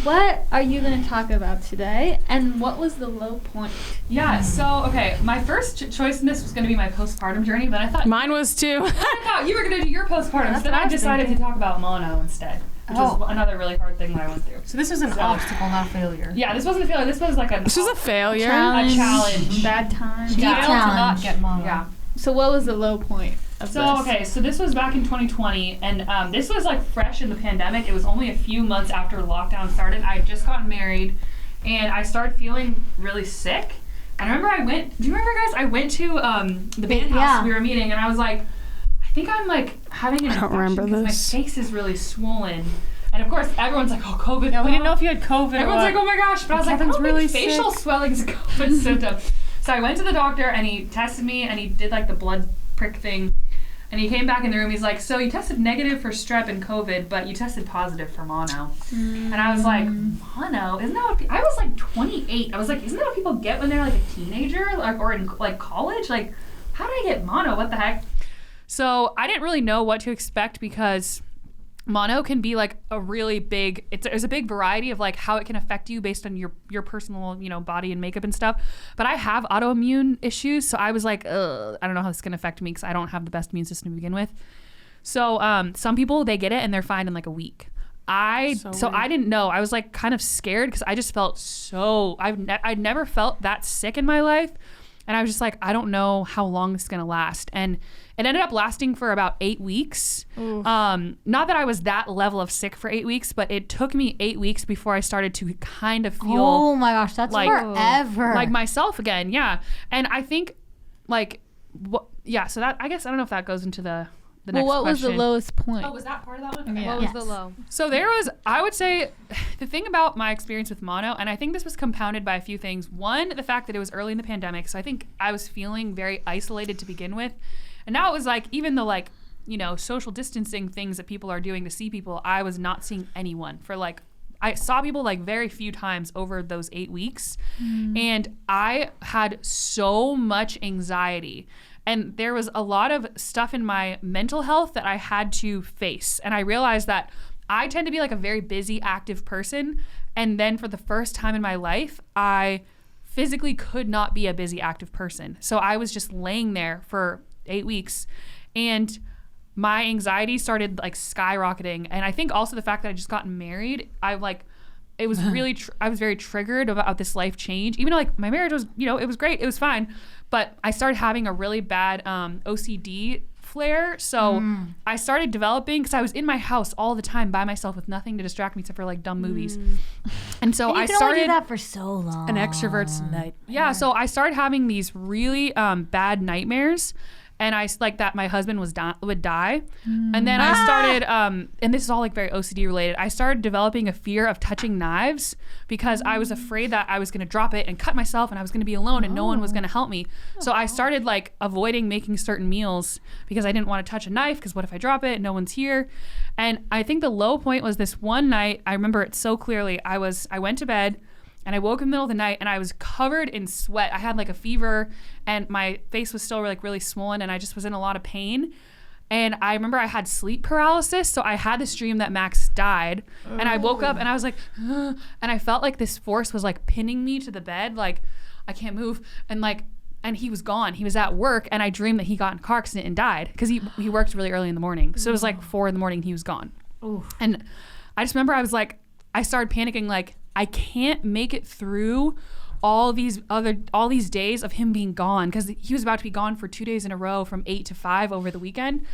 what are you going to talk about today? And what was the low point? Yeah, so, okay, my first choice in this was going to be my postpartum journey, but I thought Mine was too. I thought you were going to do your postpartum, That's so then what I I was decided thinking. to talk about mono instead, which was another really hard thing that I went through. So this was an obstacle, not a failure. Yeah, this wasn't a failure. This was like a This was a failure. challenge. Bad time. Yeah. Failed to not Challenge. get mono. Yeah. So what was the low point of So, this? okay, so this was back in 2020, and this was like fresh in the pandemic. It was only a few months after lockdown started. I had just gotten married, and I started feeling really sick. And I remember do you remember, guys? I went to the band house Yeah. we were meeting, and I was like, I think I'm like having an I don't infection remember because this. my face is really swollen. And of course, everyone's like, oh, COVID. Yeah, we didn't know if you had COVID. Everyone's like, oh my gosh. But I was like, Kevin's I don't think really facial sick. swelling is a COVID symptom. So I went to the doctor and he tested me and he did like the blood prick thing. And he came back in the room. He's like, so you tested negative for strep and COVID, but you tested positive for mono. And I was like, mono? Isn't that what I was like 28. I was like, isn't that what people get when they're like a teenager or in like college? Like, how did I get mono? What the heck? So I didn't really know what to expect because mono can be like a really big, there's a big variety of like how it can affect you based on your personal, body and makeup and stuff. But I have autoimmune issues. So I was like, I don't know how this is going to affect me because I don't have the best immune system to begin with. So some people, they get it and they're fine in like a week. I didn't know. I was like kind of scared because I just felt I'd never felt that sick in my life. And I was just like, I don't know how long this is going to last. And it ended up lasting for about 8 weeks. Not that I was that level of sick for 8 weeks, but it took me 8 weeks before I started to kind of feel Oh my gosh, that's like- forever. like myself again. Yeah. And I think so that, I guess, I don't know if that goes into the next what was the question. lowest point? Oh, was that part of that one? Okay. Yeah. What was Yes. the low? So there was, I would say, the thing about my experience with mono, and I think this was compounded by a few things. One, the fact that it was early in the pandemic, so I think I was feeling very isolated to begin with. And now it was like, even the social distancing things that people are doing to see people, I was not seeing anyone for I saw people like very few times over those 8 weeks. And I had so much anxiety. And there was a lot of stuff in my mental health that I had to face. And I realized that I tend to be like a very busy, active person. And then for the first time in my life, I physically could not be a busy, active person. So I was just laying there for 8 weeks. And my anxiety started like skyrocketing. And I think also the fact that I just gotten married, it was really, I was very triggered about this life change. Even though like my marriage was, it was great, it was fine. But I started having a really bad OCD flare. So I started developing, because I was in my house all the time by myself with nothing to distract me except for like dumb movies. And so you I can only started do that for so long. An extrovert's night. yeah, so I started having these really bad nightmares. and I like that my husband would die. And then I started, and this is all like very OCD related. I started developing a fear of touching knives because I was afraid that I was going to drop it and cut myself, and I was going to be alone and no one was going to help me. So I started like avoiding making certain meals because I didn't want to touch a knife because what if I drop it and no one's here? And I think the low point was this one night. I remember it so clearly. I went to bed. And I woke in the middle of the night and I was covered in sweat. I had like a fever and my face was still like really swollen and I just was in a lot of pain. And I remember I had sleep paralysis. So I had this dream that Max died. And I woke up and I was like, and I felt like this force was like pinning me to the bed. Like I can't move. And he was gone. He was at work and I dreamed that he got in a car accident and died because he worked really early in the morning. So it was like 4 a.m. and he was gone. And I just remember I started panicking like, I can't make it through all these days of him being gone because he was about to be gone for 2 days in a row from 8 to 5 over the weekend.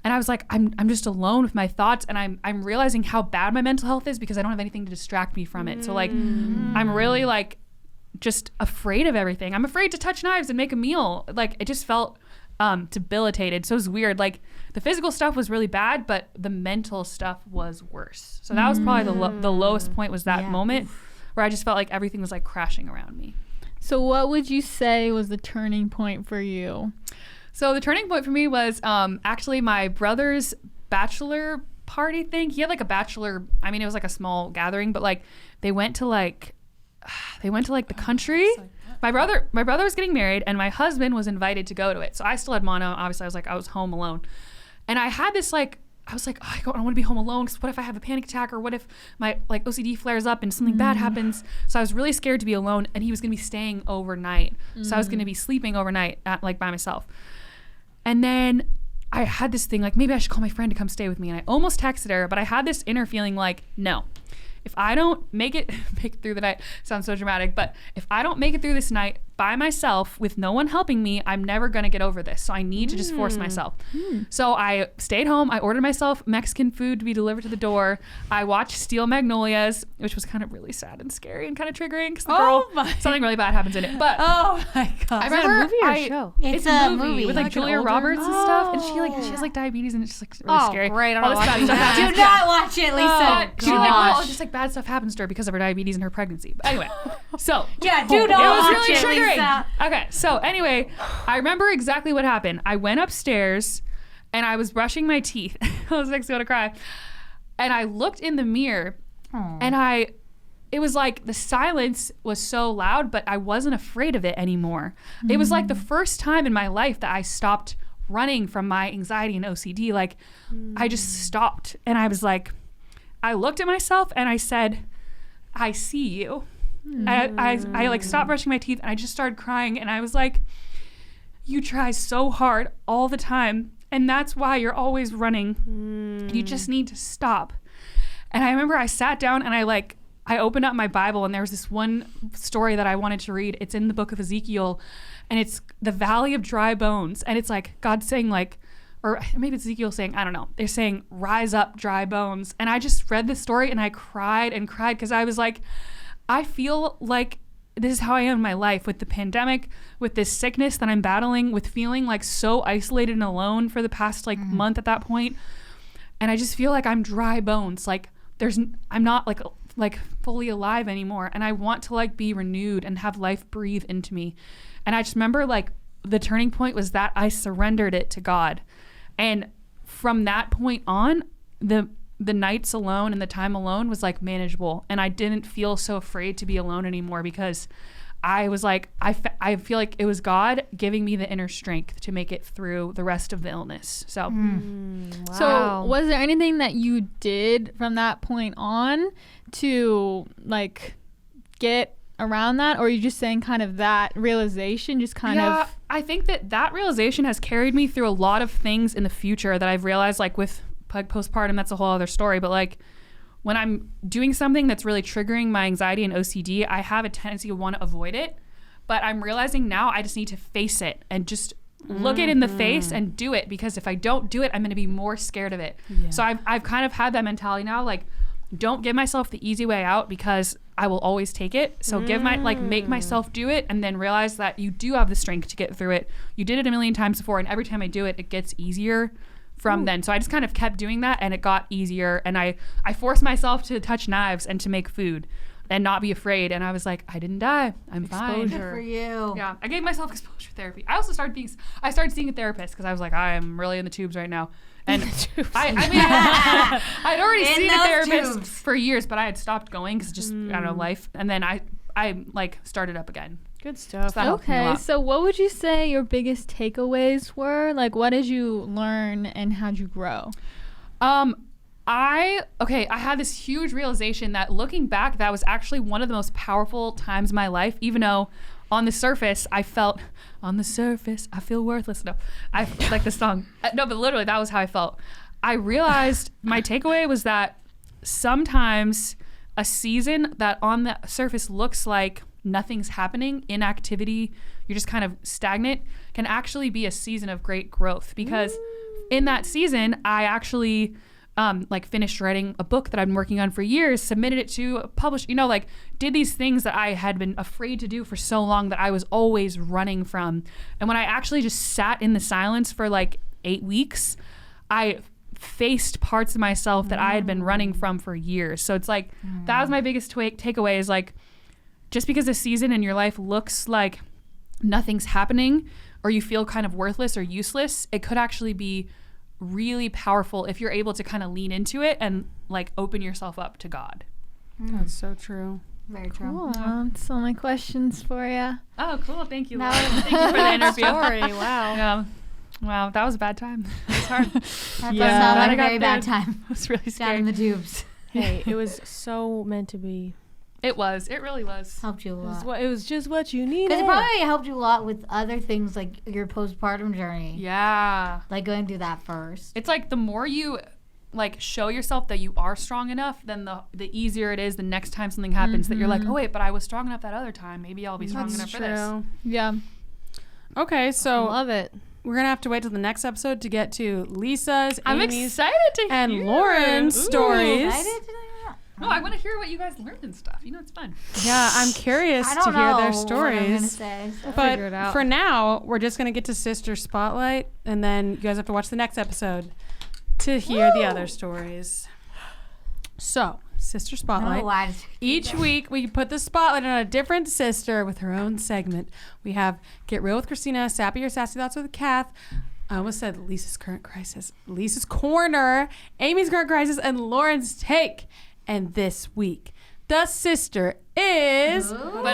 And I was like, I'm just alone with my thoughts and I'm realizing how bad my mental health is because I don't have anything to distract me from it. So like, I'm really like just afraid of everything. I'm afraid to touch knives and make a meal. Like it just felt debilitated. So it was weird. Like the physical stuff was really bad, but the mental stuff was worse. So that was probably the lowest point was that moment where I just felt like everything was like crashing around me. So what would you say was the turning point for you? So the turning point for me was actually my brother's bachelor party thing. He had like a bachelor, I mean, it was like a small gathering, but like they went to like the country. My brother was getting married and my husband was invited to go to it. So I still had mono. Obviously, I was home alone. And I had this I was like, oh, I don't want to be home alone because what if I have a panic attack or what if my like OCD flares up and something bad happens? So I was really scared to be alone and he was going to be staying overnight. So I was going to be sleeping overnight by myself. And then I had this thing like, maybe I should call my friend to come stay with me. And I almost texted her, but I had this inner feeling like, no. If I don't make it through the night, sounds so dramatic, but if I don't make it through this night by myself with no one helping me, I'm never going to get over this. So I need to just force myself. So I stayed home. I ordered myself Mexican food to be delivered to the door. I watched Steel Magnolias, which was kind of really sad and scary and kind of triggering because the girl, something really bad happens in it. But oh my God. I remember Is that a movie or a show? It's a movie with like Julia Roberts and stuff. And she has like diabetes and it's just like really scary. Great. I All don't this watch bad stuff that. happens. Do not watch it, Lisa. She like, well, just like bad stuff happens to her because of her diabetes and her pregnancy. But anyway, so Yeah, do it not was watch really it, triggering. Lisa. Okay, so anyway, I remember exactly what happened. I went upstairs and I was brushing my teeth. I was like, going to cry. And I looked in the mirror and it was like the silence was so loud, but I wasn't afraid of it anymore. It was like the first time in my life that I stopped running from my anxiety and OCD. Like I just stopped and I was like, I looked at myself and I said, I see you. I like stopped brushing my teeth and I just started crying and I was like, you try so hard all the time and that's why you're always running. You just need to stop. And I remember I sat down and I opened up my Bible and there was this one story that I wanted to read. It's in the book of Ezekiel and it's the Valley of Dry Bones. And it's like God saying like, or maybe it's Ezekiel saying, I don't know. They're saying, rise up, dry bones. And I just read the story and I cried and cried because I was like, I feel like this is how I am in my life with the pandemic, with this sickness that I'm battling, with feeling like so isolated and alone for the past like month at that point. And I just feel like I'm dry bones. Like I'm not like fully alive anymore. And I want to like be renewed and have life breathe into me. And I just remember like the turning point was that I surrendered it to God. And from that point on, the nights alone and the time alone was like manageable. And I didn't feel so afraid to be alone anymore because I was like, I feel like it was God giving me the inner strength to make it through the rest of the illness. So, Wow. So was there anything that you did from that point on to like get around that, or are you just saying kind of that realization just kind of? I think that realization has carried me through a lot of things in the future that I've realized, like with postpartum, that's a whole other story, but like when I'm doing something that's really triggering my anxiety and OCD, I have a tendency to want to avoid it, but I'm realizing now I just need to face it and just look it in the face and do it, because if I don't do it, I'm going to be more scared of it. So I've kind of had that mentality now, like don't give myself the easy way out, because I will always take it. So make myself do it, and then realize that you do have the strength to get through it. You did it a million times before, and every time I do it, it gets easier from then. So I just kind of kept doing that, and it got easier. And I forced myself to touch knives and to make food and not be afraid. And I was like, I didn't die. I'm fine. Good for you. Yeah, I gave myself exposure therapy. I also started seeing a therapist because I was like, I am really in the tubes right now. And I'd already seen a therapist for years, but I had stopped going because just I don't know, life. And then I like started up again. Good stuff. So that helped me a Okay, lot. so what would you say your biggest takeaways were? Like, what did you learn and how'd you grow? I had this huge realization that looking back, that was actually one of the most powerful times of my life, even though on the surface, I feel worthless. No, I like the song. No, but literally that was how I felt. I realized my takeaway was that sometimes a season that on the surface looks like nothing's happening, inactivity, you're just kind of stagnant, can actually be a season of great growth. Because in that season, I actually finished writing a book that I've been working on for years, submitted it to publish, did these things that I had been afraid to do for so long that I was always running from. And when I actually just sat in the silence for 8 weeks, I faced parts of myself that I had been running from for years. So it's that was my biggest takeaway is just because a season in your life looks like nothing's happening or you feel kind of worthless or useless, it could actually be really powerful if you're able to kind of lean into it and open yourself up to God. That's so true. Very true. Cool. That's all my questions for you. Oh, cool. Thank you, Laura. Thank you for the interview. Sorry. Wow. Yeah. Wow, that was a bad time. It was hard. That Yeah. sounds like I a got very bad there. time. It was really Down scary. in the tubes. Hey, it was so meant to be. It was. It really was. Helped you a lot. It was just what you needed. Because it probably helped you a lot with other things like your postpartum journey. Yeah. Going through that first. It's the more you show yourself that you are strong enough, then the easier it is the next time something happens that you're like, oh wait, but I was strong enough that other time. Maybe I'll be strong enough for this. Yeah. Okay, so Love it. we're gonna have to wait till the next episode to get to Lisa's, I'm Amy's, excited to hear and Lauren's Ooh. stories. Excited to do that? No, I want to hear what you guys learned and stuff. It's fun. Yeah, I'm curious I to don't hear know their what I'm gonna stories. say. So. figure it But out. for now, we're just gonna get to Sister Spotlight, and then you guys have to watch the next episode to hear the other stories. So, Sister I don't Spotlight. know why. Each week, we put the spotlight on a different sister with her own segment. We have Get Real with Christina, Sappy or Sassy Thoughts with Kath. I almost said Lisa's Current Crisis, Lisa's Corner, Amy's Current Crisis, and Lauren's Take. And this week, the sister is... Lauren's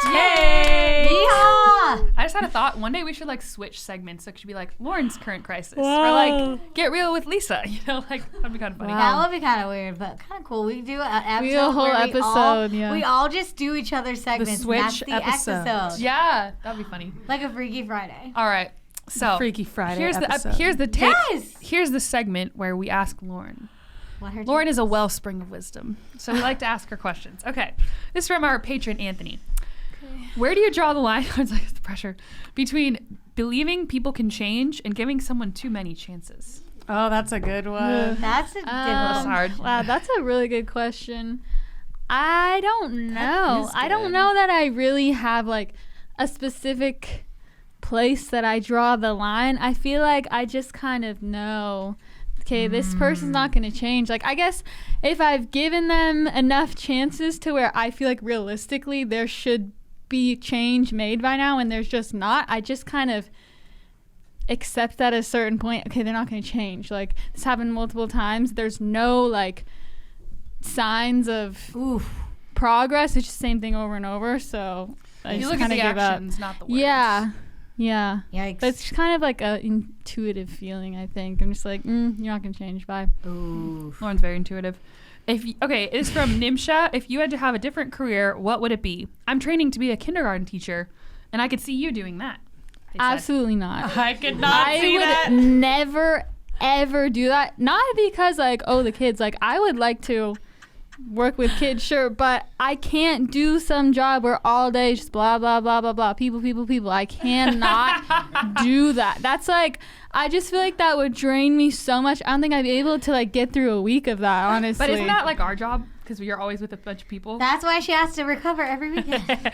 Take. Yeehaw! I just had a thought. One day we should switch segments. So it should be Lauren's Current Crisis or Get Real with Lisa. That'd be kind of funny. That would be kind of weird, but kind of cool. We do an episode. We do a whole where episode, yeah. We all just do each other's segments. switch That's the episode. episode. Yeah, that'd be funny. Like a Freaky Friday. All right. So Freaky Friday here's episode. here's the take. Yes! Here's the segment where we ask Lauren. What her Lauren is a wellspring of wisdom, so we like to ask her questions. Okay, this is from our patron Anthony. Where do you draw the line? It's the pressure between believing people can change and giving someone too many chances. Oh, that's a good one. That's a good That's one. hard. Wow, that's a really good question. I don't know. is I don't good. know that I really have a specific place that I draw the line. I feel like I just kind of know, okay, this person's not going to change. I guess if I've given them enough chances to where I feel like realistically there should be change made by now and there's just not, I just kind of accept that at a certain point, okay, they're not going to change. This happened multiple times. There's no signs of progress. It's just the same thing over and over. So I You just look at kind of the give up. actions, not the words. Yeah. Yikes. But it's kind of a intuitive feeling, I think. I'm just you're not going to change. Bye. Lauren's very intuitive. It's from Nimsha. If you had to have a different career, what would it be? I'm training to be a kindergarten teacher, and I could see you doing that. they said. Absolutely not. I could not I see would that. never, ever do that. Not because the kids. I would like to work with kids, sure, but I can't do some job where all day just blah blah blah blah blah, people. I cannot do that. That's like, I just feel like that would drain me so much. I don't think I'd be able to like get through a week of that, honestly. But isn't that like our job? Because you're always with a bunch of people. That's why she has to recover every weekend.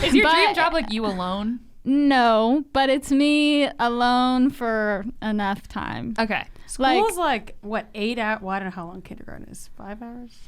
Is your dream job like you alone? No, but it's me alone for enough time. Okay. School's like what, 8 hours? Well, I don't know how long kindergarten is. 5 hours?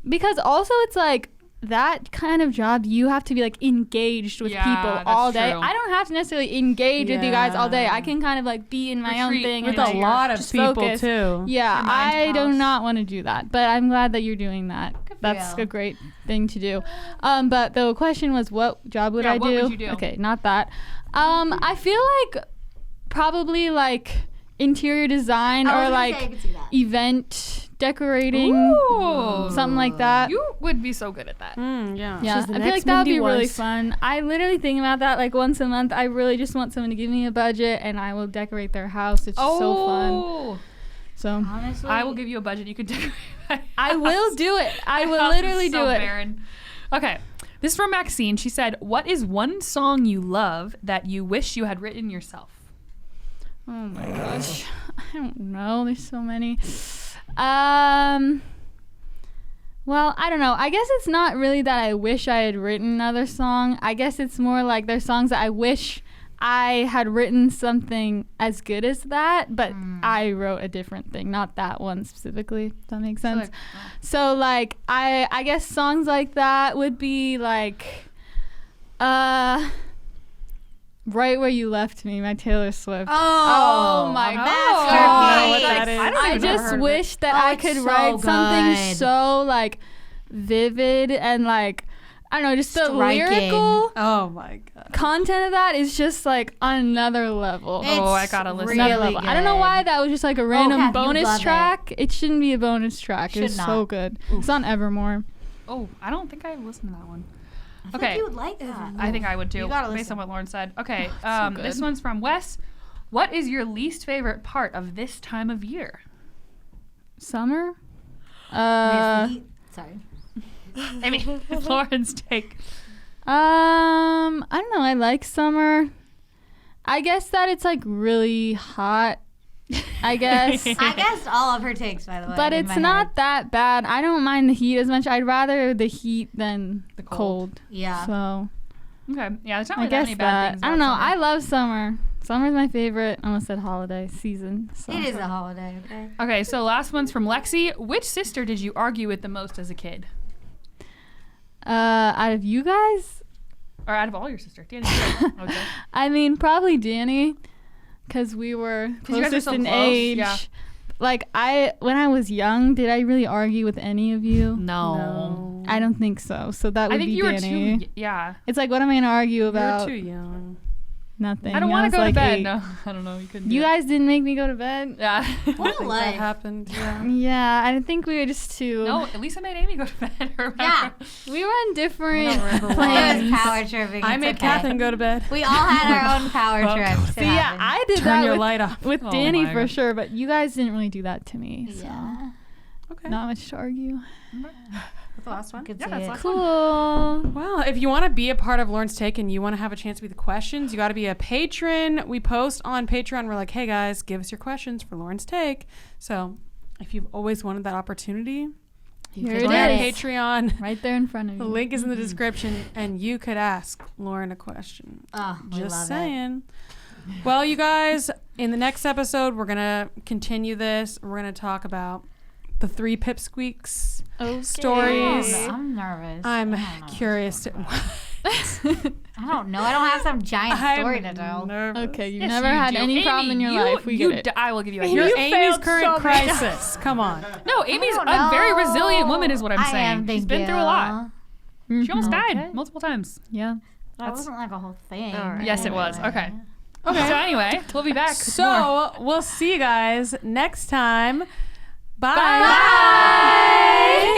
Because also it's like that kind of job, you have to be like engaged with people all day. True. I don't have to necessarily engage with you guys all day. I can kind of like be in my own thing with and a lot of people focus. too. Yeah, I do not want to do that, but I'm glad that you're doing that. That's a great thing to do. But the question was, what job would I do? What would you do? Okay, not that. I feel like probably like interior design or like event decorating, something like that. You would be so good at that. Yeah. Yeah, I feel like that would be really fun. I literally think about that like once a month. I really just want someone to give me a budget and I will decorate their house. It's just so fun. So Honestly, I will give you a budget. You could decorate my house. I will do it. I My will house is literally so do it. barren. Okay. This is from Maxine. She said, "What is one song you love that you wish you had written yourself?" Oh my gosh. I don't know. There's so many. Well, I don't know. I guess it's not really that I wish I had written another song. I guess it's more like there's songs that I wish I had written something as good as that, but I wrote a different thing, not that one specifically. Does that make sense? So like I guess songs like that would be like Right Where You Left Me by Taylor Swift. Oh my god. God. I don't know what that is. I just wish that I could write something so like vivid and like I don't know, just the lyrical Oh my god. content of that is just like on another level. I gotta listen. Another level. I don't know why that was just like a random Kathy, you bonus love track. It shouldn't be a bonus track. It's so good. It's on Evermore. Oh, I don't think I listened to that one. I Okay. think you would like that. I think I would too, You gotta based listen. on what Lauren said. Okay, good. this one's from Wes. What is your least favorite part of this time of year? Summer? Sorry. I mean, Lauren's take. I don't know. I like summer. I guess that it's like really hot. I guess. I guessed all of her takes, by the way. But in it's my not head. that bad. I don't mind the heat as much. I'd rather the heat than the cold. Yeah. So Okay, yeah, there's not I really that guess many bad that. things. I don't know. about I summer. love summer. Summer's my favorite. I almost said holiday season. So. It is a holiday, okay? Okay, so last one's from Lexi. Which sister did you argue with the most as a kid? Out of you guys, Or out of all your sisters? Danny, I would say. I mean probably Danny, because we were 'Cause you guys are closest so in close, age. yeah. Like when I was young, did I really argue with any of you? No. I don't think so. So that would I think be you were Danny. too. Yeah. It's like, what am I gonna argue about? You're too young. Nothing. I don't want to go to bed. No, I don't know. You couldn't. You do it. guys didn't make me go to bed. Yeah. What a That life. happened. Yeah. Yeah, I think we were just too. No, Lisa made Amy go to bed. Yeah. We were on different remember It plans. was power tripping. I It's made okay. Catherine go to bed. We all had our own power trips. See, yeah, I did Turn that your with, light off. with Oh Danny my for gosh. sure, but you guys didn't really do that to me. So Yeah. Okay. not much to argue. The last one. Could Yeah, see that's it. last Cool. Well, if you want to be a part of Lauren's Take and you want to have a chance to be the questions, you got to be a patron. We post on Patreon. We're like, hey guys, give us your questions for Lauren's Take. So if you've always wanted that opportunity, Here join it our is. Patreon. Right there in front of The you. link is in the description, and you could ask Lauren a question. Oh, we Just love it. saying. Well, you guys, in the next episode, we're going to continue this. We're going to talk about the 3 pipsqueaks stories. I'm nervous. I'm I don't know. curious. To, I don't know. I don't have some giant story to tell. nervous. Okay, you Yes, never you had do. any problem in Amy, your life. We you get it. I will give you a You're hint. Amy's failed current so many crisis. Come on. No, Amy's don't a very know. resilient woman, is what I'm I saying. am, She's thank been you. through a lot. She almost Okay. died multiple times. Yeah. That wasn't like a whole thing. Yes, it was. Okay. So anyway, we'll be back. with more. So we'll see you guys next time. Bye. Bye.